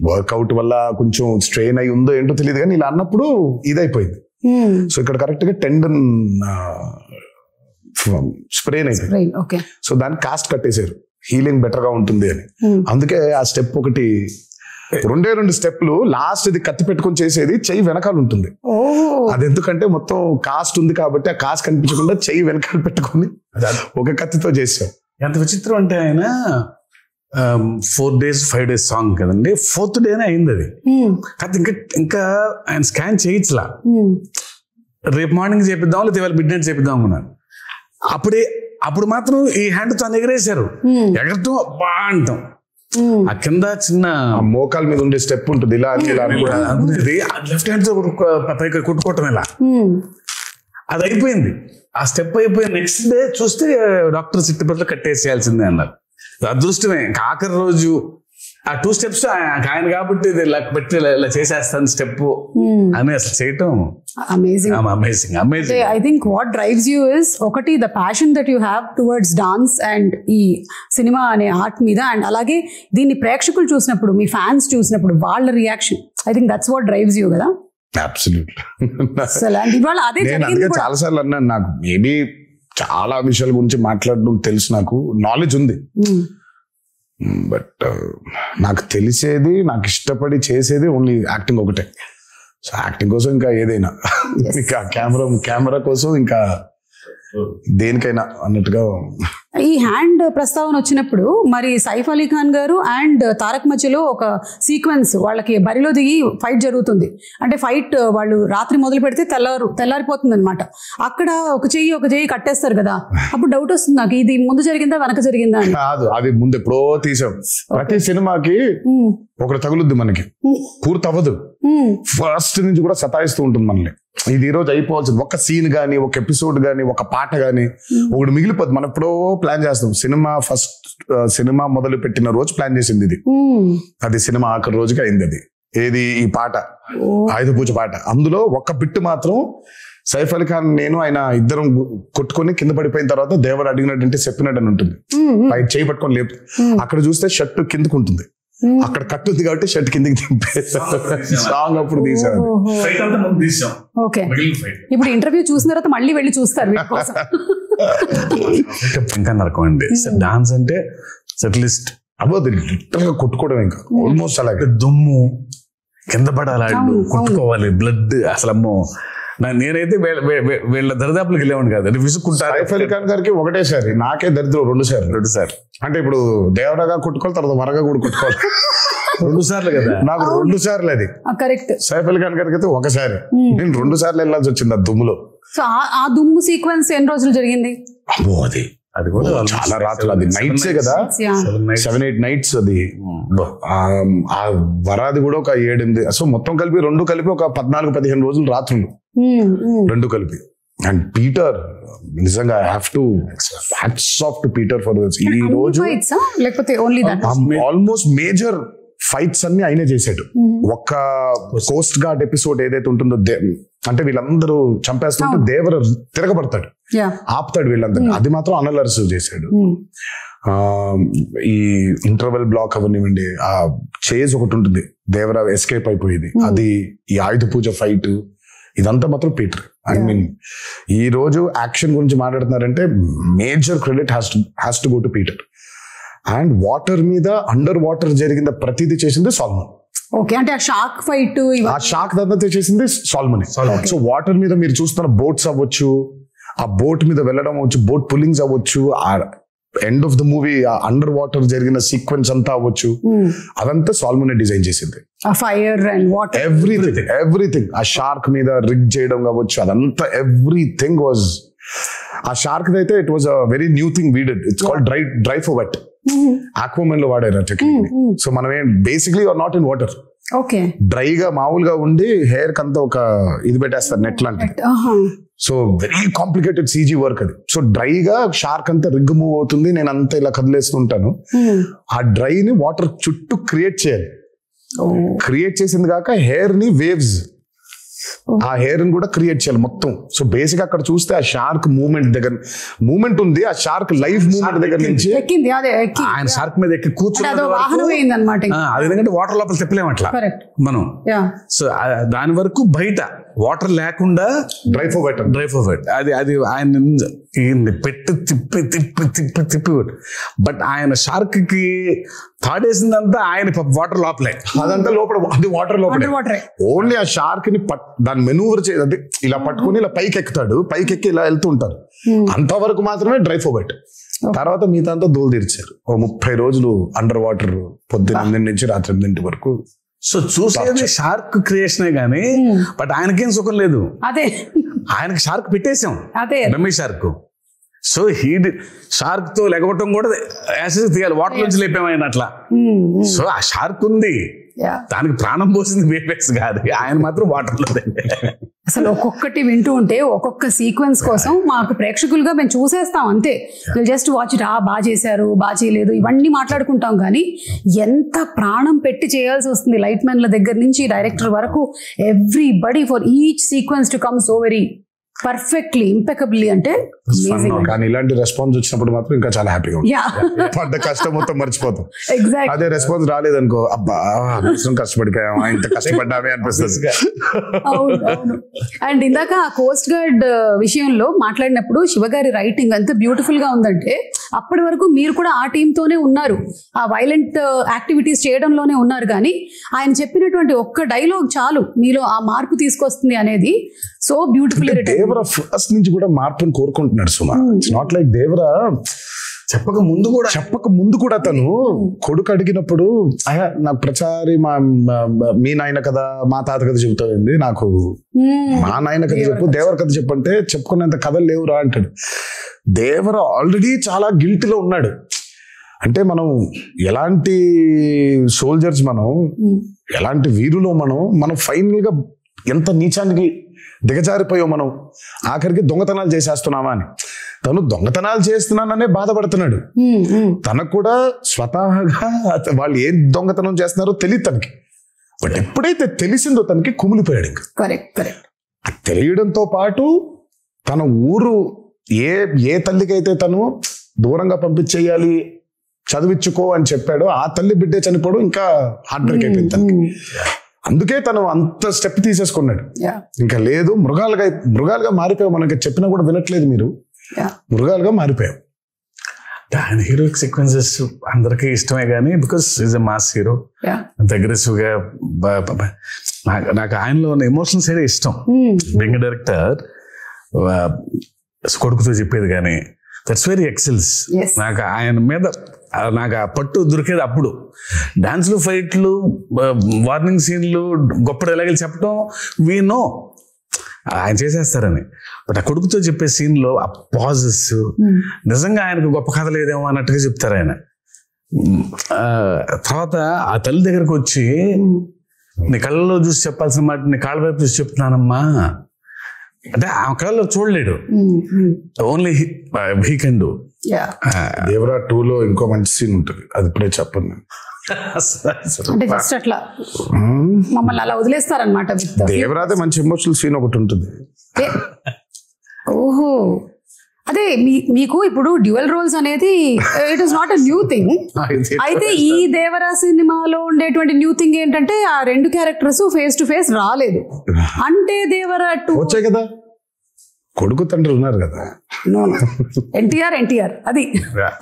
వర్కౌట్ వల్ల కొంచెం స్ట్రెయిన్ అయి ఉందో ఏంటో తెలియదు కానీ ఇలా అన్నప్పుడు ఇదైపోయింది. సో ఇక్కడ కరెక్ట్ గా టెండన్ స్ప్రెయిన్ అయిపోయింది. సో దాన్ని కాస్ట్ కట్టేశారు, హీలింగ్ బెటర్ గా ఉంటుంది అని. అందుకే ఆ స్టెప్ ఒకటి, రెండు స్టెప్లు, లాస్ట్ ఇది కత్తి పెట్టుకొని చేసేది చెయ్యి వెనకాల ఉంటుంది. అది ఎందుకంటే మొత్తం కాస్ట్ ఉంది కాబట్టి ఆ కాస్ట్ కనిపించకుండా చెయ్యి వెనకాల పెట్టుకొని ఒక కత్తితో చేసాం. ఎంత విచిత్రం అంటే ఆయన 4 days 5 days సాంగ్ కదండి, 4th day అయింది అది. కాకపోతే ఇంకా ఆయన స్కాన్ చేయించలా, రేపు మార్నింగ్ చేపిద్దాం లేదా ఇవాళ మిడ్ నైట్ చేపిద్దాం అనుకున్నాను. అప్పుడు మాత్రం ఈ హ్యాండ్ తో ఎగరేశారు, ఎగరటం బా అంటాం. ఆ కింద చిన్న మోకాల మీద ఉండే స్టెప్ ఉంటుంది, ఇలా లెఫ్ట్ హ్యాండ్ తో పైకి కొట్టుకోవటం ఇలా, అది అయిపోయింది. ఆ స్టెప్ అయిపోయి నెక్స్ట్ డే చూస్తే డాక్టర్ సిట్టిపట్లో కట్టేసేయాల్సిందే అన్నారు. అదృష్టమే ఆఖరి రోజు ఆ 2 steps ఆయన కాబట్టి పెట్టి ఇలా చేసేస్తాను స్టెప్ అని అసలు చేయటం amazing. I think what drives you is ఒకటి the passion that you have towards dance and ఈ సినిమా అనే ఆర్ట్ మీద, అండ్ అలాగే దీన్ని ప్రేక్షకులు చూసినప్పుడు, మీ ఫ్యాన్స్ చూసినప్పుడు వాళ్ళ reaction, I think that's what drives you కదా. చాలా సార్లు అన్నాను, నాకు మేబీ చాలా విషయాల గురించి మాట్లాడడం తెలుసు, నాకు నాలెడ్జ్ ఉంది, బట్ నాకు తెలిసేది, నాకు ఇష్టపడి చేసేది ఓన్లీ యాక్టింగ్ ఒకటే. సో యాక్టింగ్ కోసం ఇంకా ఏదైనా, ఇంకా కెమెరా కోసం ఇంకా దేనికైనా అన్నట్టుగా. ఈ హ్యాండ్ ప్రస్తావన వచ్చినప్పుడు మరి సైఫ్ అలీ ఖాన్ గారు అండ్ తారక్ మధ్యలో ఒక సీక్వెన్స్, వాళ్ళకి బరిలో దిగి ఫైట్ జరుగుతుంది. అంటే ఫైట్ వాళ్ళు రాత్రి మొదలు పెడితే తెల్లారిపోతుంది అనమాట. అక్కడ ఒక చెయ్యి కట్టేస్తారు కదా, అప్పుడు డౌట్ వస్తుంది నాకు, ఇది ముందు జరిగిందా వెనక జరిగిందా అని. కాదు, అది ముందు ఎప్పుడో తీసాం. ప్రతి సినిమాకి ఒకటి తగులుద్ది, మనకి పూర్తి అవ్వదు, ఫస్ట్ నుంచి కూడా సతాయిస్తూ ఉంటుంది మనల్ని. ఇది ఈ రోజు అయిపోవాల్సింది, ఒక సీన్ గానీ, ఒక ఎపిసోడ్ గానీ, ఒక పాట గానీ ఒకటి మిగిలిపోద్ది. మనం ఎప్పుడో ప్లాన్ చేస్తాం. సినిమా మొదలు పెట్టిన రోజు ప్లాన్ చేసింది ఇది, అది సినిమా ఆఖరి రోజుకి అయింది. అది ఏది, ఈ పాట, ఆయుధ పూజ పాట. అందులో ఒక బిట్టు మాత్రం సైఫ్ అలీ ఖాన్ నేను ఆయన ఇద్దరం కొట్టుకొని కింద పడిపోయిన తర్వాత దేవర అడిగినట్టు చెప్పినట్టు అని ఉంటుంది, పైన చేయి పట్టుకొని లేపు. అక్కడ చూస్తే షర్ట్ కిందకు ఉంటుంది, అక్కడ కట్టుంది కాబట్టి షర్ట్ కిందకి దింపేసాం. సాంగ్ అప్పుడు తీసాను. ఇప్పుడు ఇంటర్వ్యూ చూసిన తర్వాత మళ్ళీ వెళ్ళి చూస్తారు. ఇంకా నరకం అండి డాన్స్ అంటే, సెటిలిస్ట్ లిటరల్ గా కొట్టుకోవడం, ఇంకా ఆల్మోస్ట్ అలాగే దుమ్ము కింద పడాలి, కొట్టుకోవాలి, బ్లడ్. అసలు అమ్మో, నేనైతే వీళ్ళ దరిదాపులకు వెళ్ళేవాడిని కాదు, విసుక్కుంటారు. సైఫ్ అలీ ఖాన్ గారికి ఒకటేసారి, నాకే దరిద్రం 2 సార్లు. అంటే ఇప్పుడు దేవరాగా కొట్టుకోవాలి, తర్వాత వరగా కూడా కొట్టుకోవాలి 2 సార్లు కదా, నాకు 2 సార్లు అది కరెక్ట్. సైఫ్ అలీ ఖాన్ గారికి అయితే ఒకసారి, నేను 2 సార్లు వెళ్ళాల్సి వచ్చింది ఆ దుమ్ములో. సో ఆ దుమ్ము సీక్వెన్స్ ఎన్ని రోజులు జరిగింది? అమ్మో, అది కూడా చాలా రాత్రులు, అది నైట్సే కదా, 7-8 nights అది. ఆ వరాది కూడా ఒక 7-8, సో మొత్తం కలిపి 2 కలిపి ఒక 14-15 రోజులు రాత్రులు, 2 కలిపి. అండ్ పీటర్ నిజంగా hats off to Peter for this. ఈ రోజు ఆల్మోస్ట్ మేజర్ ఫైట్స్ అన్ని ఆయనే చేశాడు. ఒక్క కోస్ట్ గార్డ్ ఎపిసోడ్ ఏదైతే ఉంటుందో, అంటే వీళ్ళందరూ చంపేస్తుంటే దేవర తిరగబడతాడు, ఆపుతాడు వీళ్ళందరూ, అది మాత్రం అనిల్ అరసు చేశాడు. ఈ ఇంటర్వెల్ బ్లాక్ అవనివ్వండి, ఆ చేజ్ ఒకటి ఉంటుంది, దేవర ఎస్కేప్ అయిపోయేది, అది, ఈ ఆయుధ పూజ ఫైట్, ఇదంతా మాత్రం పీటర్. ఐ మీన్ ఈ రోజు యాక్షన్ గురించి మాట్లాడుతున్నారంటే major credit has to go to Peter. And water మీద, అండర్ వాటర్ జరిగిన ప్రతిదీ చేసింది సాల్మన్. ఓకే, అంటే ఆ షార్క్ ఫైట్, ఆ షార్క్ దంతా చేసింది సాల్మన్. సో వాటర్ మీద మీరు చూస్తున్న బోట్స్ అవ్వచ్చు, ఆ బోట్ మీద వెళ్ళడం అవ్వచ్చు, బోట్ పుల్లింగ్స్ అవ్వచ్చు, ఆ end of the movie under water జరిగిన సీక్వెన్స్ అంతా అవ్వచ్చు, అదంతా సాల్మన్ డిజైన్ చేసింది. Fire and water, everything. ఆ షార్క్ మీద రిగ్ చేయడం కావచ్చు, అదంతా ఎవ్రీథింగ్ వాజ్. ఆ షార్క్ అయితే it was a very new thing we did. It's called dry for wet. Aquaman లో వాడారు టెక్నిక్. సో మనం ఏం basically are not in water, డ్రైగా మామూలుగా ఉండి హెయిర్ కంతా ఒక ఇది పెట్టేస్తారు, నెట్ లాంటిది. So very complicated CG work అది. సో డ్రైగా షార్క్ అంతా రిగ్ మూవ్ అవుతుంది, నేను అంతా ఇలా కదిలేస్తుంటాను. ఆ డ్రైని వాటర్ చుట్టూ క్రియేట్ చేయాలి. క్రియేట్ చేసింది కాక హెయిర్ ని వేవ్స్ ఆ హెయిర్ కూడా క్రియేట్ చేయాలి మొత్తం. సో బేసిక్ అక్కడ చూస్తే ఆ షార్క్ మూమెంట్ ఉంది, ఆ షార్క్ లైఫ్ మూమెంట్ దగ్గర నుంచి ఆయన షార్క్ మీద ఎక్కి కూర్చున్నాడు. అది ఎందుకంటే వాటర్ లోపల తిప్పలేము అట్లా మనం. సో దాని వరకు బయట వాటర్ లేకుండా డ్రై ఫోర్ అది ఆయన పెట్టి తిప్పి బట్ ఆయన షార్క్ కి తాడేసిందంతా ఆయన వాటర్ లోపలే, అదంతా లోపల, అది వాటర్ లోపలే. ఓన్లీ ఆ షార్క్ ని దాన్ని మెనూవర్ చేయాలి, ఇలా పట్టుకుని ఇలా పైకి ఎక్కుతాడు, పైకి ఎక్కి ఇలా వెళ్తూ ఉంటారు. అంతవరకు మాత్రమే డ్రై ఫోర్. తర్వాత మిగతా అంతా దోలు తీర్చారు. 30 రోజులు అండర్ వాటర్, పొద్దున్న 8 నుంచి రాత్రి 8 వరకు. సో చూసేది షార్క్ క్రియేషనే గానీ బట్ ఆయనకేం సుఖం లేదు. అదే ఆయనకి షార్క్ పెట్టేసాం, రమేష్ షార్క్. సో షార్క్ తో లెగవటం కూడా యాసిడ్ తీయాలి, వాటర్ నుంచి లేపాము ఆయన అట్లా. సో ఆ షార్క్ ఉంది, దానికి ప్రాణం పోసింది వేపెక్స్ కాదు, ఆయన మాత్రం వాటర్ లో. అసలు ఒక్కొక్కటి వింటూ ఉంటే ఒక్కొక్క సీక్వెన్స్ కోసం మాకు ప్రేక్షకులుగా మేము చూసేస్తాం అంతే. జస్ట్ వాచ్ ఇట్, బాగా చేశారు, బాగా చేయలేదు, ఇవన్నీ మాట్లాడుకుంటాం. కానీ ఎంత ప్రాణం పెట్టి చేయాల్సి వస్తుంది లైట్ మ్యాన్ల దగ్గర నుంచి డైరెక్టర్ వరకు, everybody for each sequence to come so very perfectly impeccably. అంటే కానీ ఇలాంటి రెస్పాన్స్ వచ్చినప్పుడు మాత్రం ఇంకా చాలా హ్యాపీగా ఉంటుంది. పడ్డ కష్టం మొత్తం మర్చిపోతాం. అదే రెస్పాన్స్ రాలేదనుకో, అబ్బా కష్టపడిపోయామా, ఇంత కష్టపడ్డామే అనిపిస్తుంది. అండ్ ఇందాక ఆ కోస్ట్ గార్డ్ విషయంలో మాట్లాడినప్పుడు శివగారి రైటింగ్ ఎంత బ్యూటిఫుల్ గా ఉందంటే, అప్పటి వరకు మీరు కూడా ఆ టీంతోనే ఉన్నారు, ఆ వైలెంట్ యాక్టివిటీస్ చేయడంలోనే ఉన్నారు. కానీ ఆయన చెప్పినటువంటి ఒక్క డైలాగ్ చాలు మీలో ఆ మార్పు తీసుకొస్తుంది అనేది సో బ్యూటిఫుల్. దేవరా ఫస్ట్ నుంచి కూడా మార్పుని కోరుకుంటున్నాడు సుమా. ఇట్స్ నాట్ లైక్ దేవరా చెప్పక ముందు కూడా తను కొడుకు అడిగినప్పుడు నా ప్రచారి మీ నాయన కథ మా తాత కథ చెబుతుంది, నాకు మా నాయన కథ చెప్పు, దేవర కథ చెప్పంటే చెప్పుకునేంత కథలు లేవురా అంటాడు. దేవర ఆల్రెడీ చాలా గిల్టీలో ఉన్నాడు. అంటే మనం ఎలాంటి సోల్జర్స్, మనం ఎలాంటి వీరులో మనం ఫైనల్ గా ఎంత నీచానికి దిగజారిపోయాం మనం, ఆఖరికి దొంగతనాలు చేసేస్తున్నామా అని. తను దొంగతనాలు చేస్తున్నాననే బాధపడుతున్నాడు. తనకు కూడా స్వతహాగా వాళ్ళు ఏం దొంగతనం చేస్తున్నారో తెలియదు తనకి. బట్ ఎప్పుడైతే తెలిసిందో తనకి కుమిలిపోయాడు. ఇంకా తెలియడంతో పాటు తన ఊరు ఏ తల్లికైతే తను దూరంగా పంపించేయాలి, చదివించుకో అని చెప్పాడో ఆ తల్లి బిడ్డే చనిపోవడం ఇంకా హార్ట్ బ్రేక్ అయిపోయింది తనకి. అందుకే తను అంత స్టెప్ తీసేసుకున్నాడు. ఇంకా లేదు, మృగాలుగా మారిపోయావు, మనకి చెప్పినా కూడా వినట్లేదు మీరు, మృగాలుగా మారిపోయావు. ఆయన హీరోయిక్ సీక్వెన్సెస్ అందరికీ ఇష్టమే కానీ because is a mass hero, అంత అగ్రెసివ్ గా. నాకు ఆయనలో ఉన్న ఎమోషనల్ సైడ్ ఇష్టం. బీయింగ్ డైరెక్టర్ కొడుకుతో చెప్పేది కానీ దట్స్ వెరీ ఎక్సెల్స్. నాకు ఆయన మీద నాకు ఆ పట్టు దొరికేది అప్పుడు. డాన్స్లు, ఫైట్లు, వార్నింగ్ సీన్లు, గొప్ప డైలాగులు చెప్పడం వీ నో ఆయన చేసేస్తారని. బట్ ఆ కొడుకుతో చెప్పే సీన్లో ఆ పాజెస్ నిజంగా ఆయనకు గొప్ప కథ లేదేమో అన్నట్టుగా చెప్తారు ఆయన. తర్వాత ఆ తల్లి దగ్గరకు వచ్చి నీ కళ్ళలో చూసి చెప్పాల్సిన మాట నీ కాళ్ళ వైపు చూసి చెప్తున్నానమ్మా అంటే ఆ కళలో చూడలేడు, only he can do. Devara 2లో ఇంకో మంచి సీన్ ఉంటుంది, అది ఇప్పుడే చెప్పను. అంటే జస్ట్ అట్లా మమ్మల్ని అలా వదిలేస్తారనమాట. దేవరాదే మంచి ఎమోషనల్ సీన్ ఒకటి ఉంటుంది. ఓహో, అదే మీకు ఇప్పుడు డ్యూయల్ రోల్స్ అనేది it is not a new thing. అయితే ఈ దేవరా సినిమాలో ఉండేటువంటి న్యూ థింగ్ ఏంటంటే ఆ 2 క్యారెక్టర్స్ ఫేస్ టు ఫేస్ రాలేదు. అంటే దేవరా 2 వచ్చాయి కదా, కొడుకు తండ్రి ఉన్నారు కదా. ఎన్టీఆర్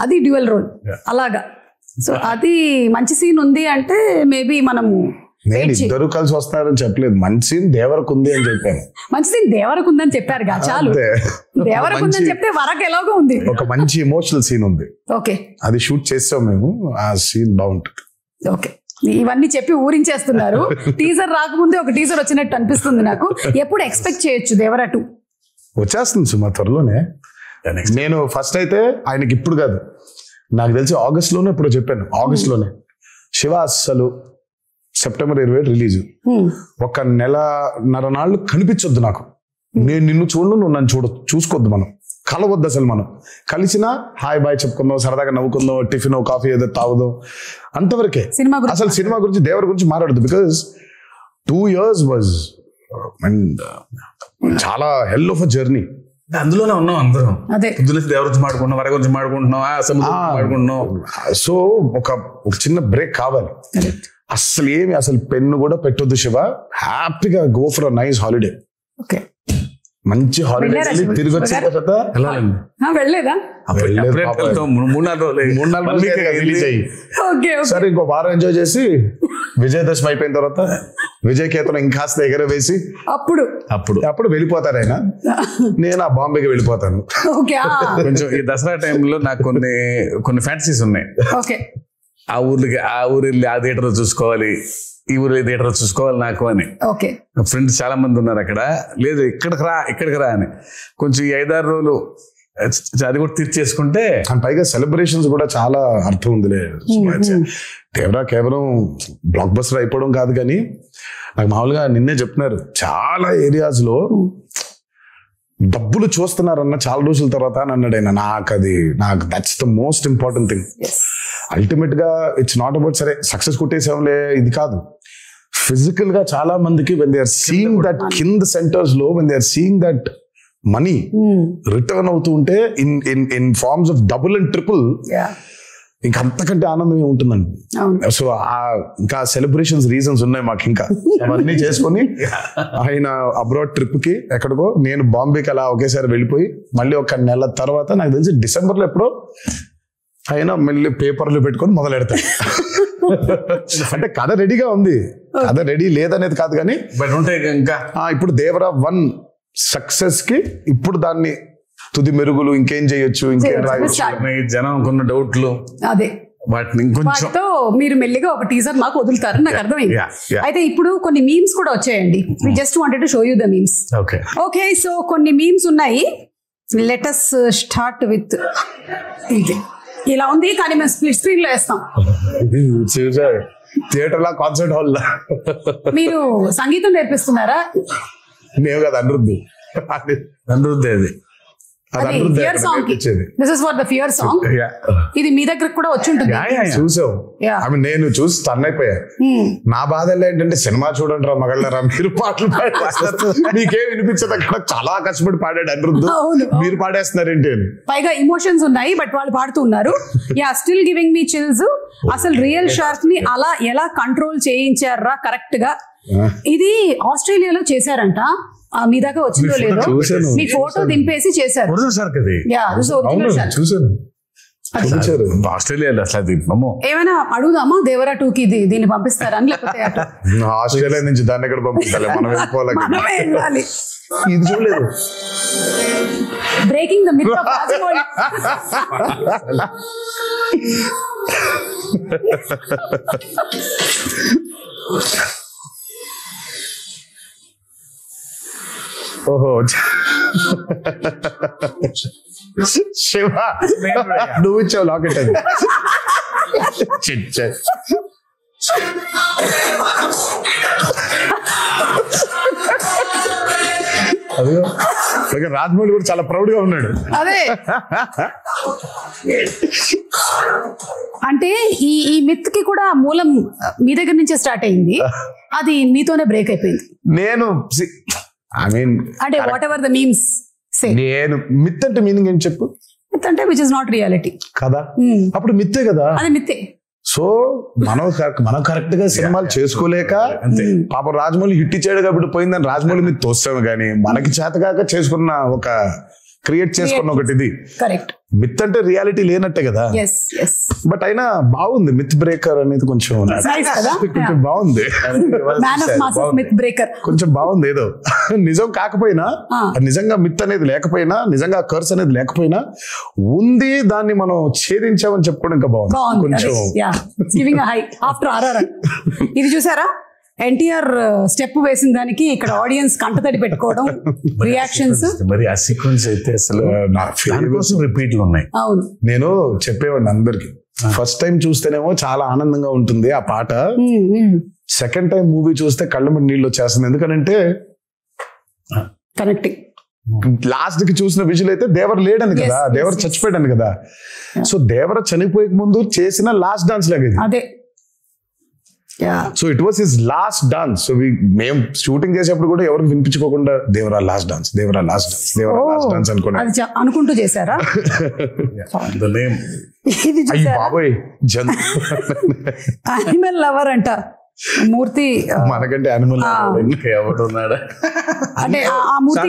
అది డ్యూయల్ రోల్ అలాగా. సో అది మంచి సీన్ ఉంది అంటే మేబీ మనము నేను ఇద్దరు కలిసి వస్తారని చెప్పలేదు, మంచి సీన్ దేవరకు ఉంది అని చెప్పాను. మంచి సీన్ దేవరకు ఉందని చెప్పారు కదా, చాలు. దేవరకు ఉందని చెప్తే వరకు ఎలాగో ఉంది, ఒక మంచి ఎమోషనల్ సీన్ ఉంది. ఓకే, అది షూట్ చేస్తాం మేము, ఆ సీన్ బాగుంటుంది. ఓకే, ఇవన్నీ చెప్పి ఊరించేస్తున్నారు. టీజర్ రాకముందే ఒక టీజర్ వచ్చినట్టు అనిపిస్తుంది నాకు. ఎప్పుడు ఎక్స్పెక్ట్ చేయొచ్చు దేవరా 2? వచ్చేస్తుంది సుమా త్వరలోనే. నేను ఫస్ట్ అయితే ఆయనకి ఇప్పుడు కాదు, నాకు తెలిసి ఆగస్ట్ లోనే ఇప్పుడు చెప్పాను, ఆగస్ట్ లోనే. శివ అస్సలు సెప్టెంబర్ 27 రిలీజ్. 1 నెలన్నర నాళ్ళు కనిపించొద్దు నాకు, నేను నిన్ను చూడను, నువ్వు నన్ను చూసుకోవద్దు, మనం కలవద్దు అసలు. మనం కలిసినా హాయ్ బాయ్ చెప్పుకుందాం, సరదాగా నవ్వుకుందాం, టిఫిన్ కాఫీ ఏదో తాగుదాం, అంతవరకే. అసలు సినిమా గురించి దేవర గురించి మాట్లాడదు. బికాస్ 2 years వాజ్ అండ్ చాలా హెల్ ఆఫ్ అ జర్నీ. అందులోనే ఉన్నాం అందరం. అదే పొద్దున దేవర గురించి మాడుకుంటున్నాం, వర గురించి మాడుకుంటున్నాం, సముద్రం మాడుకుంటున్నాం. సో ఒక చిన్న బ్రేక్ కావాలి. అసలు పెన్ను కూడా పెట్టొద్దు శివ, హ్యాపీగా go for a nice holiday. Okay, మంచి హాలిడే తిరిగి వచ్చిన తర్వాత వెళ్ళలేదా? సరే ఇంకో వారం ఎంజాయ్ చేసి విజయదశమి అయిపోయిన తర్వాత విజయకేతనం ఇంకాస్త ఎగరవేసి అప్పుడు వెళ్ళిపోతారు ఆయన. నేను ఆ బాంబేకి వెళ్ళిపోతాను. కొంచెం ఈ దసరా టైంలో నాకు కొన్ని ఫ్యాంటసీస్ ఉన్నాయి. ఆ ఊరు వెళ్ళి ఆ థియేటర్ చూసుకోవాలి, ఈ ఊరు థియేటర్ చూసుకోవాలి నాకు అని. ఫ్రెండ్స్ చాలా మంది ఉన్నారు అక్కడ. లేదు ఇక్కడికి రా అని కొంచెం ఈ 5-6 రోజులు అది కూడా తీర్చేసుకుంటే. పైగా సెలబ్రేషన్స్ కూడా చాలా అర్థం ఉందిలే. దేవరా కేవలం బ్లాక్ బస్టర్ అయిపోవడం కాదు, కానీ నాకు మామూలుగా నిన్నే చెప్తున్నారు చాలా ఏరియాస్ లో డబ్బులు చూస్తున్నారన్న చాలా రోజుల తర్వాత అని అన్నాడు ఆయన. నాకు that's the most important thing. Ultimate గా ఇట్స్ నాట్ అబౌట్ సరే సక్సెస్ కొట్టేసాంలే ఇది కాదు. ఫిజికల్ గా చాలా మందికి when they are seeing that కింద సెంటర్స్ లో when they are seeing that money return అవుతూ ఉంటే in forms of double and triple, ఇంకా అంతకంటే ఆనందమే ఉంటుందండి. సో ఇంకా సెలబ్రేషన్స్ రీజన్స్ ఉన్నాయి మాకు. ఇంకా అవన్నీ చేసుకొని ఆయన అబ్రాడ్ ట్రిప్ కి ఎక్కడికో, నేను బాంబేకి అలా ఒకేసారి వెళ్ళిపోయి మళ్ళీ 1 నెల తర్వాత నాకు తెలిసి డిసెంబర్ లో ఎప్పుడో ఆయన మళ్ళీ పేపర్లు పెట్టుకొని మొదలెడతాడు. అంటే కథ రెడీగా ఉంది, కథ రెడీ లేదనేది కాదు, కానీ ఇంకా ఇప్పుడు దేవరా 1 సక్సెస్ కి ఇప్పుడు దాన్ని తుది మెరుగులు ఇంకేం చేయొచ్చు, ఇంకేం రాయొచ్చు, జనం కొన్న డౌట్లు అదే వాటిని వాటితో మీరు మెల్లిగా ఒక టీజర్ మాకు వదులుతారు నాకు అర్థమైంది. అయితే ఇప్పుడు కొన్ని మీమ్స్ కూడా వచ్చాయండి. We just wanted to show you the memes. Okay, so కొన్ని మీమ్స్ ఉన్నాయి. లెట్ us స్టార్ట్ విత్ ఇది. ఇలా ఉంది కానీ మేము స్ప్లిట్ స్క్రీన్ లో వేస్తాం. థియేటర్ లా, కాన్సర్ట్ హాల్ లా. మీరు సంగీతం నేర్పిస్తున్నారా? నేను కదా అనిరుద్ధి అది fear song. This is for the fear song. ఇది మీ దగ్గర కూడా వచ్చి ఉంటుంది. చూసావు, నేను చూసి టర్న్ అయిపోయా. నా బాధ ఏంటంటే సినిమా చూడండి రా మగళ్ళరా, మీరు పాటలు పాడేస్తారు, మీకేం వినిపించదు. అక్కడ చాలా కష్టపడి పాడాడు అనిరుద్ధు, మీరు పాడేస్తున్నారేంటి అని. పైగా ఇమోషన్స్ ఉన్నాయి బట్ వాళ్ళు పాడుతూ ఉన్నారు. Yeah, still giving me chills. అసలు రియల్ షార్క్ ని అలా ఎలా కంట్రోల్ చేయించారా కరెక్ట్ గా? ఇది ఆస్ట్రేలియాలో చేశారంట. మీ దాకా వచ్చిందో లేదో, మీ ఫోటో దింపేసి చేశారు. ఆస్ట్రేలియాలో ఏమైనా అడుగుదామా దేవరా 2 కి దీన్ని పంపిస్తారని, లేకపోతే ఆస్ట్రేలియా నుంచి దాన్ని ఎక్కడ పంపిస్తాలి, మనం వెళ్ళాలి. ఇది చూడలేదు. Breaking the myth of Rajamouli. ఓహో శివ, నువ్వు ఇచ్చావు లాకెట్ అది. అదిగో రాజమౌళి కూడా చాలా ప్రౌడ్ గా ఉన్నాడు. అదే అంటే ఈ మిత్ కి కూడా మూలం మీ దగ్గర నుంచే స్టార్ట్ అయింది. అది మీతోనే బ్రేక్ అయిపోయింది. నేను అంటే వాట్ ఎవర్ ద మీమ్స్ సే, నేను మిత్ అంటే మీనింగ్ ఏం చెప్పు? మిత్ అంటే విచ్ ఇస్ నాట్ రియాలిటీ కదా, అప్పుడు మిత్తే కదా. అది మిత్తే. సో మనం కరెక్ట్ గా సినిమాలు చేసుకోలేక పాపం రాజమౌళి హిట్ ఇచ్చాడు కాబట్టి పోయిందని రాజమౌళి మీద తోస్తాము, కానీ మనకి చేతగాక చేసుకున్న ఒక క్రియేట్ చేసుకున్న ఒకటి ఇది. కరెక్ట్. మిత్ అంటే రియాలిటీ లేనట్టే కదా. బట్ అయినా బాగుంది మిత్ బ్రేకర్ అనేది, కొంచెం బాగుంది. కొంచెం బాగుంది. ఏదో నిజం కాకపోయినా, నిజంగా మిత్ అనేది లేకపోయినా, నిజంగా కర్స్ అనేది లేకపోయినా ఉంది, దాన్ని మనం ఛేదించామని చెప్పుకోవడం ఇంకా బాగుంది కొంచెం. ఇది చూసారా, ఎన్టీఆర్ స్టెప్ వేసిన దానికి ఇక్కడ ఆడియన్స్ కంటతడి పెట్టుకోవడం, రియాక్షన్స్. మరి ఆ సీక్వెన్స్ అయితే అసలు రిపీట్లు ఉన్నాయి. అవును, నేను చెప్పేవాడిని అందరికి, ఫస్ట్ టైం చూస్తేనేమో చాలా ఆనందంగా ఉంటుంది ఆ పాట, సెకండ్ టైం మూవీ చూస్తే కళ్ళ మీద నీళ్ళు వచ్చేస్తుంది. ఎందుకంటే కనెక్టింగ్. లాస్ట్ కి చూసిన విజువల్ అయితే దేవర్ లేడని కదా, దేవర్ చచ్చిపోయాడని కదా. సో దేవర చనిపోయే ముందు చేసిన లాస్ట్ డాన్స్ లాగా ఇది. అదే so it was his last dance. So మేము షూటింగ్ చేసేప్పుడు కూడా ఎవరికి వినిపించుకోకుండా Devara last dance, Devara last dance, Devara last dance అనుకుంటూ చేశారా? ఇది బాబోయ్ యానిమల్ లవర్ అంట మూర్తి. మనకంటే యానిమల్ ఎవడున్నాడా అంటే ఆ మూర్తి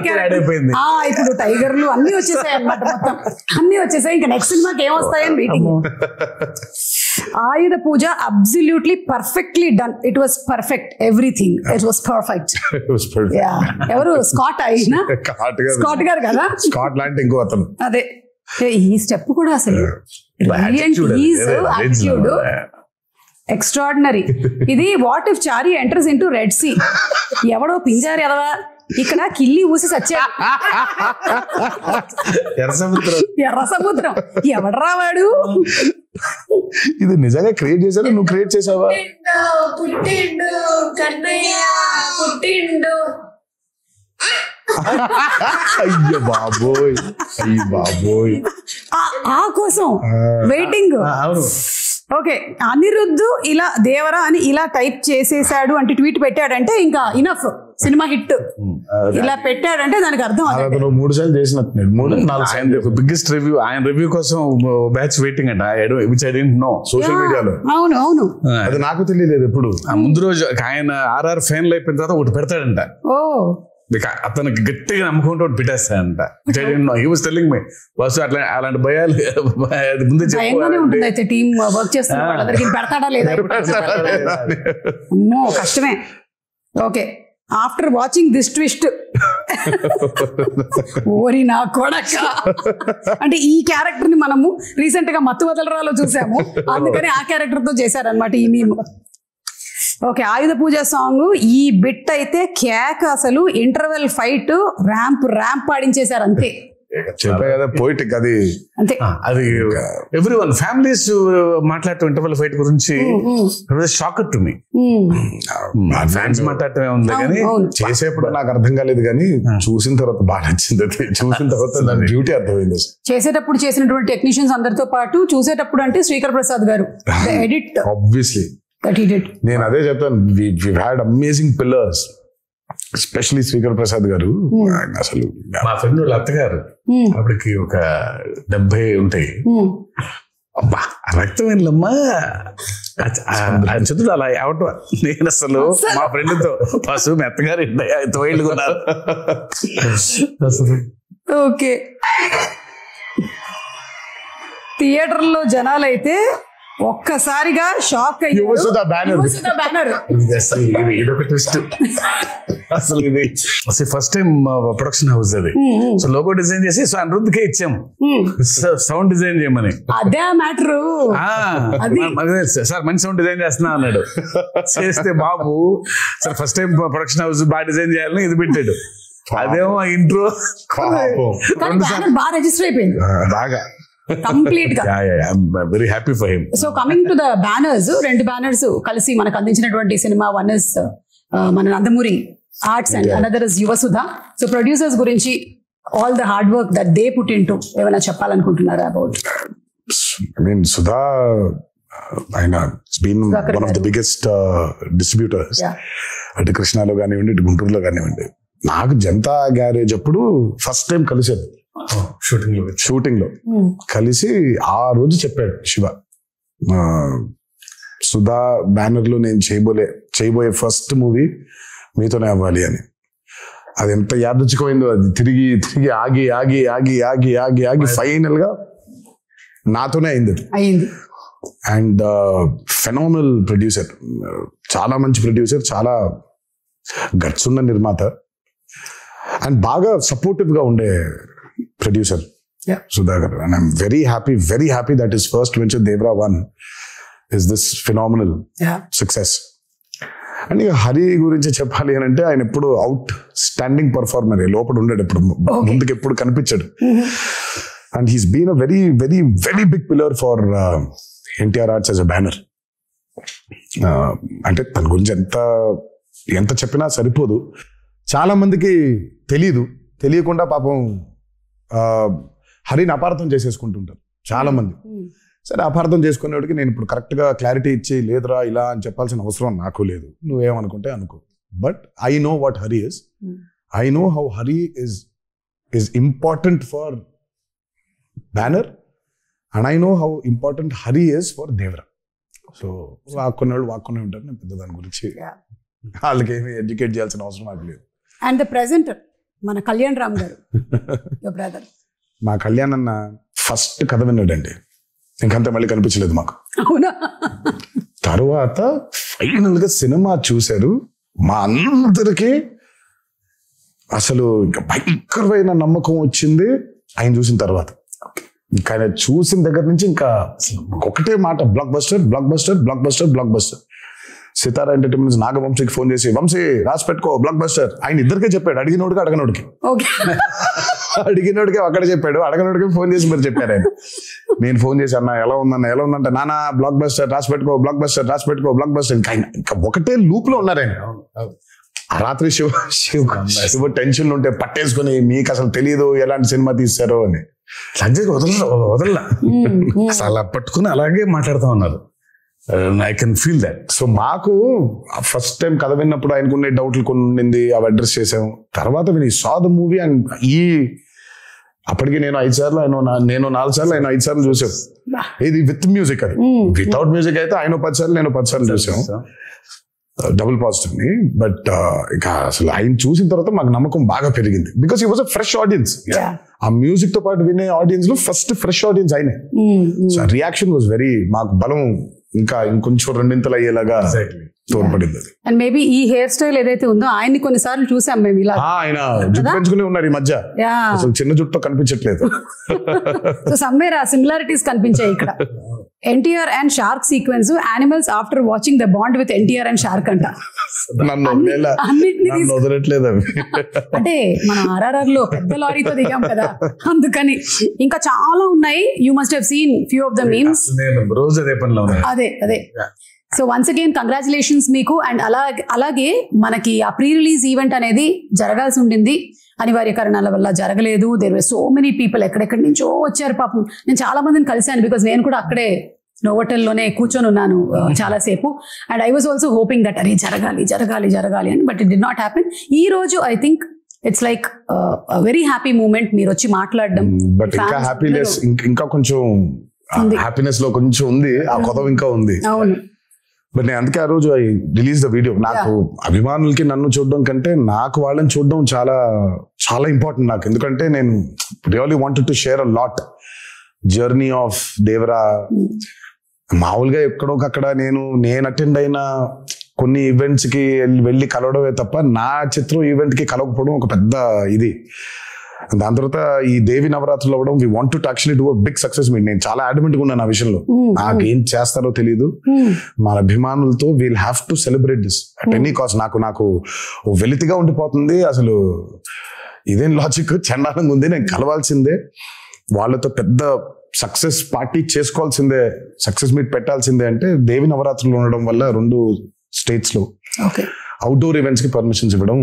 ఇప్పుడు టైగర్లు అన్ని వచ్చేసాయి అన్నమాట, మొత్తం అన్ని వచ్చేసాయి. ఇంకా నెక్స్ట్ సినిమాకి ఏమొస్తాయని waiting. Ayudha Puja absolutely perfectly done. It was perfect, everything it was perfect. ఎవరు స్కాట్ అయినా స్కాట్ గారు కదా, స్కాట్ లాంటి ఇంకో అతను. అదే ఈ స్టెప్ కూడా అసలు యాటిట్యూడ్ ఎక్స్ట్రాడినరీ. ఇది what if Chari enters into Red Sea. ఎవడో పింజారు ఎదవా ఇక్కడ కిల్లి ఊసి సచ్చాడు, ఎర్ర సముద్రం ఎవడరా వాడు. ఇది నిజంగా క్రియేట్ చేశారా, నువ్వు క్రియేట్ చేసావా? పుట్టిండు కన్నయ్య పుట్టిండు. అయ్యో బాబోయ్, అయ్యి బాబోయ్, ఆ కోసం వెయిటింగ్. ఓకే, అనిరుద్ధ్ ఇలా దేవరా అని ఇలా టైప్ చేసేసాడు అంటే ట్వీట్ పెట్టాడంటే ఇంకా ఇనఫ్, సినిమా హిట్. ఇలా పెట్టాడంటే దానికి అర్థం 3 సార్లు చేసినట్టు. బిగ్గెస్ట్ రివ్యూ, ఆయన రివ్యూ కోసం బ్యాచ్ వెయిటింగ్ అంట, which I didn't know. Social మీడియాలో. అవును అవును, అది నాకు తెలియలేదు ఎప్పుడు. ముందు రోజు ఆయన RR ఫైనల్ అయిపోయిన తర్వాత ఒకటి పెడతాడంట. ఓ అతనికి గట్టిగా నమ్మకంతో ఒకటి పెట్టేస్తాడంట. హీ వాస్ టెల్లింగ్ మీ బస్సు అట్లా అలాంటి భయాలు ముందే ఉంటుంది. అయితే టీమ్ వర్క్ చేస్తున్న వాళ్ళందరికీ పెడతాడా లేదా అమ్మో కష్టమే. Okay, after watching this twist ఓరి నా కొడక, అంటే ఈ క్యారెక్టర్ ని మనము రీసెంట్ గా మత్తు వదలరాలో చూసాము, అందుకని ఆ క్యారెక్టర్ తో చేశారనమాట ఈ మీమ్. ఓకే, ఆయుధ పూజ సాంగ్ ఈ బిట్ అయితే కేక్, అసలు ఇంటర్వెల్ ఫైట్ ర్యాంప్ పాడించేశారు అంతే. చెప్పా కదా పోయిటిక్, అది అంతే. అది ఎవ్రీవన్ ఫ్యామిలీస్ మాట్లాడటం ఇంటర్వెల్ ఫైట్ గురించి షాకర్ టు మీ. ఫ్యాన్స్ మాట్లాడటమే ఉంది కానీ చేసేప్పుడు నాకు అర్థం కాలేదు, కానీ చూసిన తర్వాత బాగా నచ్చింది. అది చూసిన తర్వాత బ్యూటీ అర్థమైంది. చేసేటప్పుడు చేసినటువంటి టెక్నీషియన్స్ అందరితో పాటు చూసేటప్పుడు అంటే శ్రీకర్ ప్రసాద్ గారు ఎడిట్ ఆబ్వియస్లీ. నేను అదే చెప్తాను, we had amazing pillars, especially Srikar Prasad garu. అసలు మా ఫ్రెండ్ వాళ్ళ అత్తగారు అప్పటికి ఒక 70 ఉంటాయి. అబ్బా రక్తం ఏంలమ్మా చదువు అలా అవటం. నేను అసలు మా ఫ్రెండ్తో పశువు మీ అత్తగారు 5 ఏళ్ళు కొన్నారు. ఓకే, థియేటర్లో జనాలైతే ఒక్కసారిగా షాక్ ఇదొక ట్విస్ట్. అసలు ఇది ఫస్ట్ టైం ప్రొడక్షన్ హౌస్ అది. సో లోగో డిజైన్ చేసి సో అనిరుద్ధ్కే ఇచ్చాము సౌండ్ డిజైన్ చేయమని. అదే మ్యాటర్. సార్ మంచి సౌండ్ డిజైన్ చేస్తున్నా అన్నాడు. చేస్తే బాబు sir first time production house బాగా డిజైన్ చేయాలని ఇది పెట్టాడు. అదేమో ఇంట్రో బాగా రిజిస్టర్ అయిపోయింది బాగా కంప్లీట్ గా. Very happy for him. So coming to the banners, 2 banners కలిసి మనకు అందించినటువంటి సినిమా. వన్ ఇస్ మన Nandamuri arts and another is Yuvasudha. So producers గురించి all the hard work that they put into ఏమైనా చెప్పాలనుకుంటున్నారా అబౌట్? ఐ మీన్ సుధా, ఆయన been one of the biggest distributors. అటు కృష్ణాలో కానివ్వండి, ఇటు గుంటూరులో కానివ్వండి. నాకు జనతా గ్యారేజ్ అప్పుడు ఫస్ట్ టైం కలిసాను షూటింగ్ లో కలిసి. ఆ రోజు చెప్పాడు శివ, సుధా బ్యానర్ లో నేను చేయబోయే ఫస్ట్ మూవీ మీతోనే అవ్వాలి అని. అది ఎంత యాదృచ్ఛికమైందో. అది తిరిగి ఆగి ఫైనల్ గా నాతోనే అయింది. అండ్ ఫెనామినల్ ప్రొడ్యూసర్, చాలా మంచి ప్రొడ్యూసర్, చాలా గట్స్ ఉన్న నిర్మాత, అండ్ బాగా సపోర్టివ్ గా ఉండే producer Sudhakar. And I'm very happy that his first venture Devara 1 is this phenomenal success. And ఇక హరి గురించి చెప్పాలి అని అంటే ఆయన ఎప్పుడు అవుట్ స్టాండింగ్ పర్ఫార్మర్, లోపల ఉండడు, ఎప్పుడు ముందుకు ఎప్పుడు కనిపించాడు. And he's been a very very very big pillar for NTR Arts as a banner. అంటే తన గురించి ఎంత చెప్పినా సరిపోదు. చాలా మందికి తెలియకుండా పాపం హరిని అపార్థం చేసేసుకుంటుంటారు చాలా మంది. సరే అపార్థం చేసుకునేవాడికి నేను ఇప్పుడు కరెక్ట్గా క్లారిటీ ఇచ్చి లేదురా ఇలా అని చెప్పాల్సిన అవసరం నాకు లేదు, నువ్వేమనుకుంటే అనుకో. But I know what Hari is, I know how Hari is important for banner and I know how important Hari is for Devara. So వాక్కునేవాళ్ళు వాక్కునే ఉంటారు, నేను పెద్ద దాని గురించి వాళ్ళకి ఏమి ఎడ్యుకేట్ చేయాల్సిన అవసరం నాకు లేదు. అండ్ ద ప్రెజెంటర్ మన కళ్యాణ్ రామ్ గారు, యువర్ బ్రదర్. మా కళ్యాణ్ అన్న ఫస్ట్ కథ విన్నాడండి, ఇంకంతా మళ్ళీ కనిపించలేదు మాకు. అవునా? తర్వాత ఫైనల్ గా సినిమా చూశారు, మా అందరికీ అసలు ఇంకా భయంకరమైన నమ్మకం వచ్చింది ఆయన చూసిన తర్వాత. ఇంకా ఆయన చూసిన దగ్గర నుంచి ఇంకా ఒకటే మాట, blockbuster blockbuster blockbuster blockbuster. Sithara entertainments నాగవంశీకి ఫోన్ చేసి వంశీ రాసి పెట్టుకో బ్లాక్ బస్టర్, ఆయన ఇద్దరికే చెప్పాడు, అడిగినోడికి అడగనోడికి. అడిగినోడికి అక్కడ చెప్పాడు, అడగనోడికి ఫోన్ చేసి మరి చెప్పారు ఆయన. నేను ఫోన్ చేసి అన్న ఎలా ఉందంటే నానా బ్లాక్ బస్టర్ రాసి పెట్టుకో బ్లాక్ బస్టర్ రాసి పెట్టుకో బ్లాక్ బస్టర్. ఇంకా ఒకటే లూప్ లో ఉన్నారు ఆయన. ఆ రాత్రి శివ టెన్షన్ ఉంటే పట్టేసుకుని మీకు అసలు తెలియదు ఎలాంటి సినిమా తీశారో అని వదలలా అసలు అలా పట్టుకుని అలాగే మాట్లాడుతూ ఉన్నారు. I can feel that. So మాకు ఫస్ట్ టైం కథ విన్నప్పుడు ఆయనకున్న డౌట్లు కొన్ని ఉండింది, అవి అడ్రస్ చేసాం. తర్వాత విని సా ద మూవీ అండ్ అప్పటికి నేను 5 సార్లు, నేను 4 సార్లు, ఆయన 5 సార్లు చూసాం. ఇది విత్ మ్యూజిక్, అది వితౌట్ మ్యూజిక్ అయితే ఆయన 10 సార్లు నేను 10 సార్లు చూసాం, డబుల్ పాజిటివ్ ని. బట్ ఇక అసలు ఆయన చూసిన తర్వాత మాకు నమ్మకం బాగా పెరిగింది, because he was a fresh audience. ఆ మ్యూజిక్ తో పాటు వినే ఆడియన్స్ లో ఫస్ట్ ఫ్రెష్ ఆడియన్స్ ఆయనే. సో రియాక్షన్ వాజ్ వెరీ, మాకు బలం ఇంకా ఇంకొంచెం రెండింతలు అయ్యేలాగా తోడ్పడింది. అండ్ మేబీ ఈ హెయిర్ స్టైల్ ఏదైతే ఉందో ఆయన్ని కొన్నిసార్లు చూసాం మేము ఇలా. ఆయన జుట్టు పెంచుకునే ఉన్నారు ఈ మధ్య, అసలు చిన్న జుట్టు కనిపించట్లేదు. సో సమ్వేర్ ఆ సిమిలారిటీస్ కనిపించాయి ఇక్కడ. NTR and shark sequence, animals after watching the bond with NTR and shark అంట. నన్ను వదలట్లేదు అవి. అంటే మనం ఆర్ఆర్ఆర్ లో పెద్ద లారీతో దిగాం కదా, అందుకని. ఇంకా చాలా ఉన్నాయి, you must have seen few of the memes. అదే సో వన్స్ అగైన్ కంగ్రాచులేషన్స్ మీకు. అండ్ అలాగే మనకి ఆ ప్రీ రిలీజ్ ఈవెంట్ అనేది జరగాల్సి ఉండింది, అనివార్య కారణాల వల్ల జరగలేదు. There were so many people, ఎక్కడెక్కడి నుంచో వచ్చారు పాపం. నేను చాలా మందిని కలిశాను, బికాస్ నేను కూడా అక్కడే నోవోటెల్లోనే కూర్చొని ఉన్నాను చాలాసేపు. And I was also hoping that అరే జరగాలి జరగాలి జరగాలి అని, but it did not happen. ఈ రోజు I think it's like very happy moment, మీరు వచ్చి మాట్లాడడం. బట్ ఇంకా హ్యాపీనెస్, ఇంకా కొంచెం హ్యాపీనెస్ లో కొంచెం ఉంది, ఆ కొత్త ఇంకా ఉంది. అవును. బట్ నేను అందుకే ఆ రోజు ఐ రిలీజ్ ద వీడియో. నాకు అభిమానులకి నన్ను చూడడం కంటే నాకు వాళ్ళని చూడడం చాలా చాలా ఇంపార్టెంట్ నాకు. ఎందుకంటే నేను really wanted to share a lot journey of Devara. మామూలుగా ఎక్కడోకక్కడ నేను అటెండ్ అయిన కొన్ని ఈవెంట్స్ కి వెళ్ళి కలవడమే తప్ప నా చిత్రం ఈవెంట్ కి కలవకపోవడం ఒక పెద్ద ఇది. దాని తర్వాత ఈ దేవి నవరాత్రులు అవ్వడం, we want to actually do a big success meet. నేను చాలా అడ్మెంట్ గా ఉన్నాను ఆ విషయంలో. నాకేం చేస్తారో తెలియదు, మన అభిమానులతో we'll have to celebrate this at any cost. నాకు వెలితిగా ఉండిపోతుంది అసలు, ఇదేం లాజిక్, చండాలంగా ఉంది. నేను కలవాల్సిందే, వాళ్ళతో పెద్ద సక్సెస్ పార్టీ చేసుకోవాల్సిందే, సక్సెస్ మీట్ పెట్టాల్సిందే. అంటే దేవి నవరాత్రులు ఉండడం వల్ల 2 స్టేట్స్ లో అవుట్డోర్ ఈవెంట్స్ కి పర్మిషన్స్ ఇవ్వడం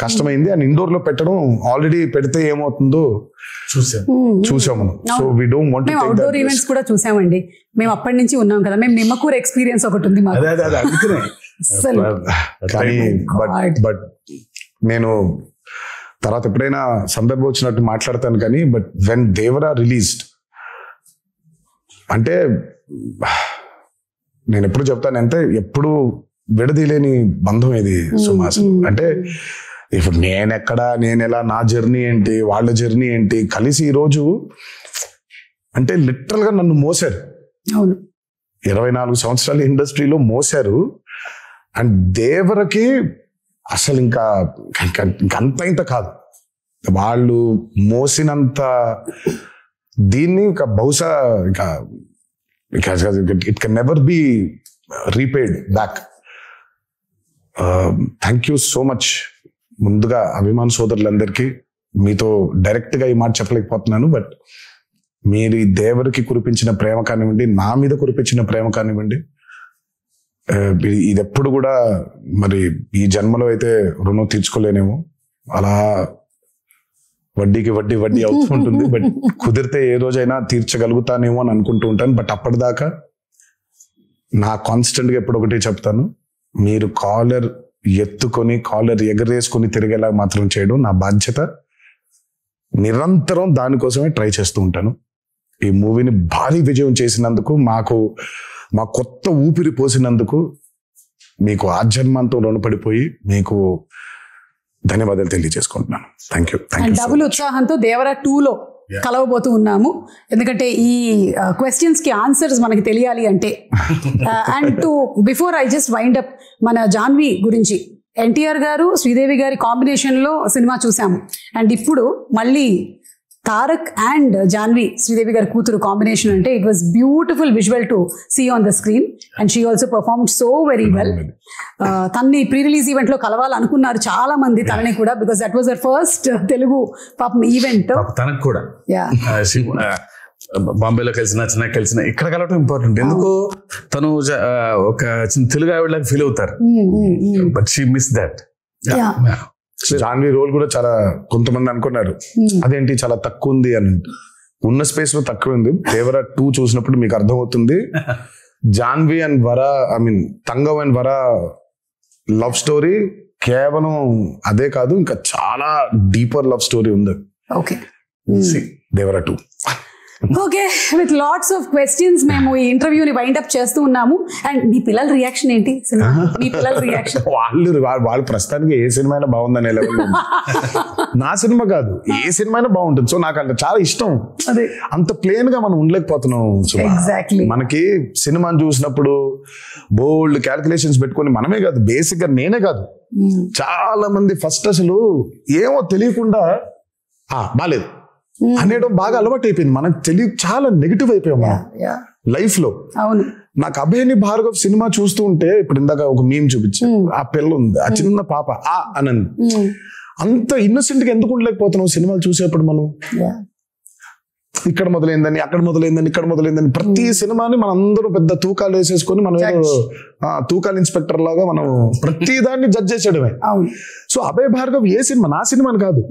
కష్టమైంది. అండ్ ఇండోర్ లో పెట్టడం, ఆల్రెడీ పెడితే ఏమవుతుందో చూసాం మనం. So we don't want to take that. Outdoor events కూడా చూసామండి, మేము అప్పటి నుంచి ఉన్నాం కదా. మేము నిమ్మకూరు ఎక్స్పీరియన్స్ ఒకటి ఉంది మాకు. కానీ బట్ నేను తర్వాత ఎప్పుడైనా సందర్భం వచ్చినట్టు మాట్లాడతాను కానీ, బట్ వెన్ దేవరా రిలీజ్డ్ అంటే నేను ఎప్పుడు చెప్తాను అంటే, ఎప్పుడు విడదీలేని బంధం ఇది సుమాస్. అంటే ఇప్పుడు నేను ఎలా, నా జర్నీ ఏంటి, వాళ్ళ జర్నీ ఏంటి, కలిసి ఈరోజు అంటే లిటరల్ గా నన్ను మోసారు. 24 సంవత్సరాల ఇండస్ట్రీలో మోసారు. అండ్ దేవరకి అసలు ఇంకా ఇంత కాదు, వాళ్ళు మోసినంత దీన్ని ఇంకా బహుశా ఇంకా it can never be repaid back. Thank you so much. ముందుగా అభిమాన సోదరులందరికీ మీతో డైరెక్ట్ గా ఈ మాట చెప్పలేకపోతున్నాను, బట్ మీరు ఈ దేవరికి కురిపించిన ప్రేమ కానివ్వండి, నా మీద కురిపించిన ప్రేమ కానివ్వండి, ఇది ఎప్పుడు కూడా మరి ఈ జన్మలో అయితే రుణం తీర్చుకోలేనేమో. అలా వడ్డీకి వడ్డీ అవుతూ ఉంటుంది. బట్ కుదిరితే ఏ రోజైనా తీర్చగలుగుతానేమో అని అనుకుంటూ ఉంటాను. బట్ అప్పటిదాకా నా కాన్స్టెంట్గా ఎప్పుడు ఒకటి చెప్తాను, మీరు కాలర్ ఎత్తుకొని కాలర్ ఎగరేసుకొని తిరిగేలా మాత్రం చేయడం నా బాధ్యత. నిరంతరం దానికోసమే ట్రై చేస్తూ ఉంటాను. ఈ మూవీని భారీ విజయం చేసినందుకు, మా కొత్త ఊపిరి పోసినందుకు మీకు ఆజన్మంతో రుణపడిపోయి మీకు ధన్యవాదాలు తెలియజేసుకుంటున్నాను. Thank you. డబుల్ ఉత్సాహంతో దేవరా 2లో కలవబోతూ ఉన్నాము. ఎందుకంటే ఈ క్వశ్చన్స్ కి ఆన్సర్స్ మనకి తెలియాలి అంటే. And to before I just wind up, మన జాన్వి గురించి, ఎన్టీఆర్ గారు శ్రీదేవి గారి కాంబినేషన్ లో సినిమా చూసాము. అండ్ ఇప్పుడు మళ్ళీ తారక్ అండ్ జాన్వి, శ్రీదేవి గారి కూతురు కాంబినేషన్ అంటే it was beautiful visual to see on the screen. And she also performed so very well. తన్ని ప్రీ రిలీజ్ ఈవెంట్ లో కలవాలనుకున్నారు చాలా మంది తనని కూడా, because that was her first Telugu పాపం ఈవెంట్. తనకు కూడా బాంబేలో కలిసిన చెన్నై కలిసిన ఇక్కడ కలవటం ఇంపార్టెంట్. ఎందుకు తను ఒక చిన్న తెలుగు ఆవిడలాగా ఫీల్ అవుతారు. But she miss that. Janhvi role కూడా చాలా, కొంతమంది అనుకున్నారు అదేంటి చాలా తక్కువ ఉంది అని. ఉన్న స్పేస్ లో తక్కువ ఉంది. దేవరా 2 చూసినప్పుడు మీకు అర్థమవుతుంది. Janhvi and Vara, I mean Thangam and Vara love story కేవలం అదే కాదు, ఇంకా చాలా డీపర్ లవ్ స్టోరీ ఉంది. Okay, Devara 2. Okay, with lots of questions మేము ఈ ఇంటర్వ్యూని వైండ్ అప్ చేస్తూ ఉన్నాము. అండ్ మీ పిల్లల రియాక్షన్ ఏంటి సినిమా? మీ పిల్లల రియాక్షన్? వాళ్ళు ప్రస్తుతానికి ఏ సినిమా అయినా బాగుందనే లెవెల్. నా సినిమా కాదు, ఏ సినిమా అయినా బాగుంటుంది. సో నాకు అంటే చాలా ఇష్టం. అంత ప్లేన్ గా మనం ఉండలేకపోతున్నాం. ఎగ్జాక్ట్లీ. మనకి సినిమాని చూసినప్పుడు బోల్డ్ క్యాల్కులేషన్స్ పెట్టుకొని, మనమే కాదు బేసిక్ గా నేనే కాదు, చాలా మంది ఫస్ట్ అసలు ఏమో తెలియకుండా బాలేదు అనేయడం బాగా అలవాటు అయిపోయింది. మనకు చాలా నెగిటివ్ అయిపోయాం మనం లైఫ్ లో. అవును. నాకు అభయని భార్గవ్ సినిమా చూస్తూ ఉంటే, ఇప్పుడు ఇందాక ఒక మీమ్ చూపించా, ఆ పిల్ల ఉంది, ఆ చిన్న పాప అనంది. అంత ఇన్నోసెంట్ గా ఎందుకు ఉండలేకపోతున్నాం సినిమాలు చూసేప్పుడు మనం? ఇక్కడ మొదలైందని, అక్కడ మొదలైందని, ఇక్కడ మొదలైందని, ప్రతి సినిమాని మనం అందరూ పెద్ద తూకాలు వేసేసుకొని మనం ఏదో తూకాల ఇన్స్పెక్టర్ లాగా మనం ప్రతి దాన్ని జడ్జ్ చేసేయడమే. సో అభయ్ భార్గవ్ ఏ సినిమా, నా సినిమాని కాదు,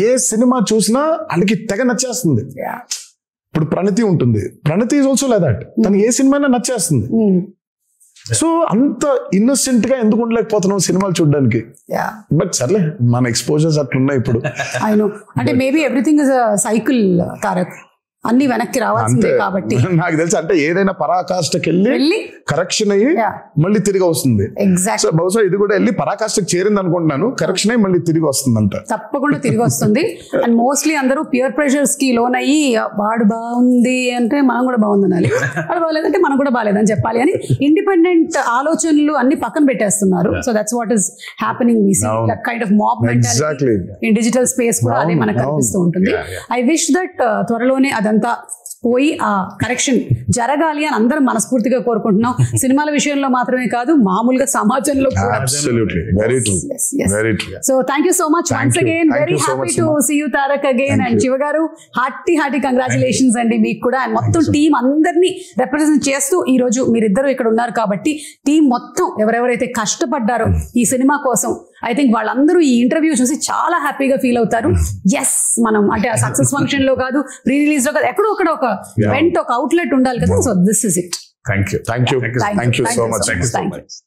ఏ సినిమా చూసినా వాళ్ళకి తెగ నచ్చేస్తుంది. ఇప్పుడు ప్రణతి ఉంటుంది, ప్రణతి ఈజ్ ఆల్సో లైక్ దట్. తనకి ఏ సినిమా నచ్చేస్తుంది. సో అంత ఇన్నోసెంట్ గా ఎందుకు ఉండలేకపోతున్నాం సినిమాలు చూడడానికి? బట్ సర్లే, మన ఎక్స్పోజర్స్ అట్లున్నాయి ఇప్పుడు. అంటే maybe everything is a cycle Tarak, అన్ని వెనక్కి రావాల్సిందే కాబట్టి. నాకు తెలిసి అంటే ఏదైనా పరాకాష్ఠకి వెళ్ళి కరెక్షన్ అయ్యి మళ్ళీ తిరిగి వస్తుంది. ఎగ్జాక్ట్. బహుశా ఇది కూడా వెళ్ళి పరాకాష్ఠకి చేరింది అనుకుంటున్నాను. కరెక్షన్ అయ్యి మళ్ళీ తిరిగి వస్తుంది అంట. తప్పకుండా తిరిగి వస్తుంది. అండ్ మోస్ట్లీ అందరూ పియర్ ప్రెషర్స్ కి లోన్ అయ్యి, వాడు బాగుంది అంటే మనం కూడా బాగుందనాలి, వాడు బాగాలేదంటే మనం కూడా బాగాలేదని చెప్పాలి అని ఇండిపెండెంట్ ఆలోచనలు అన్ని పక్కన పెట్టేస్తున్నారు. So that's what is happening. We see that kind of mob mentality in digital space కూడా అదే మనకు కనిపిస్తూ ఉంటుంది. ఐ విష్ దట్ త్వరలోనే అదంతా పోయి ఆ కరెక్షన్ జరగాలి అని అందరం మనస్ఫూర్తిగా కోరుకుంటున్నాం. సినిమాల విషయంలో మాత్రమే కాదు, మామూలుగా సమాజంలో కూడా. So thank you so much once again. Very happy to see you Tarak again. And Shiva garu, hearty congratulations అండి మీకు కూడా. అండ్ మొత్తం టీం అందరినీ రిప్రజెంట్ చేస్తూ ఈ రోజు మీరిద్దరు ఇక్కడ ఉన్నారు కాబట్టి, టీం మొత్తం ఎవరెవరైతే కష్టపడ్డారో ఈ సినిమా కోసం, ఐ థింక్ వాళ్ళందరూ ఈ ఇంటర్వ్యూ చూసి చాలా హ్యాపీగా ఫీల్ అవుతారు. ఎస్, మనం అంటే సక్సెస్ ఫంక్షన్ లో కాదు, ప్రీ రిలీజ్ లో కాదు, ఎక్కడో ఒకటి ఒక వెంట ఒక అవుట్లెట్ ఉండాలి కదా. So this is it. Thank you so much.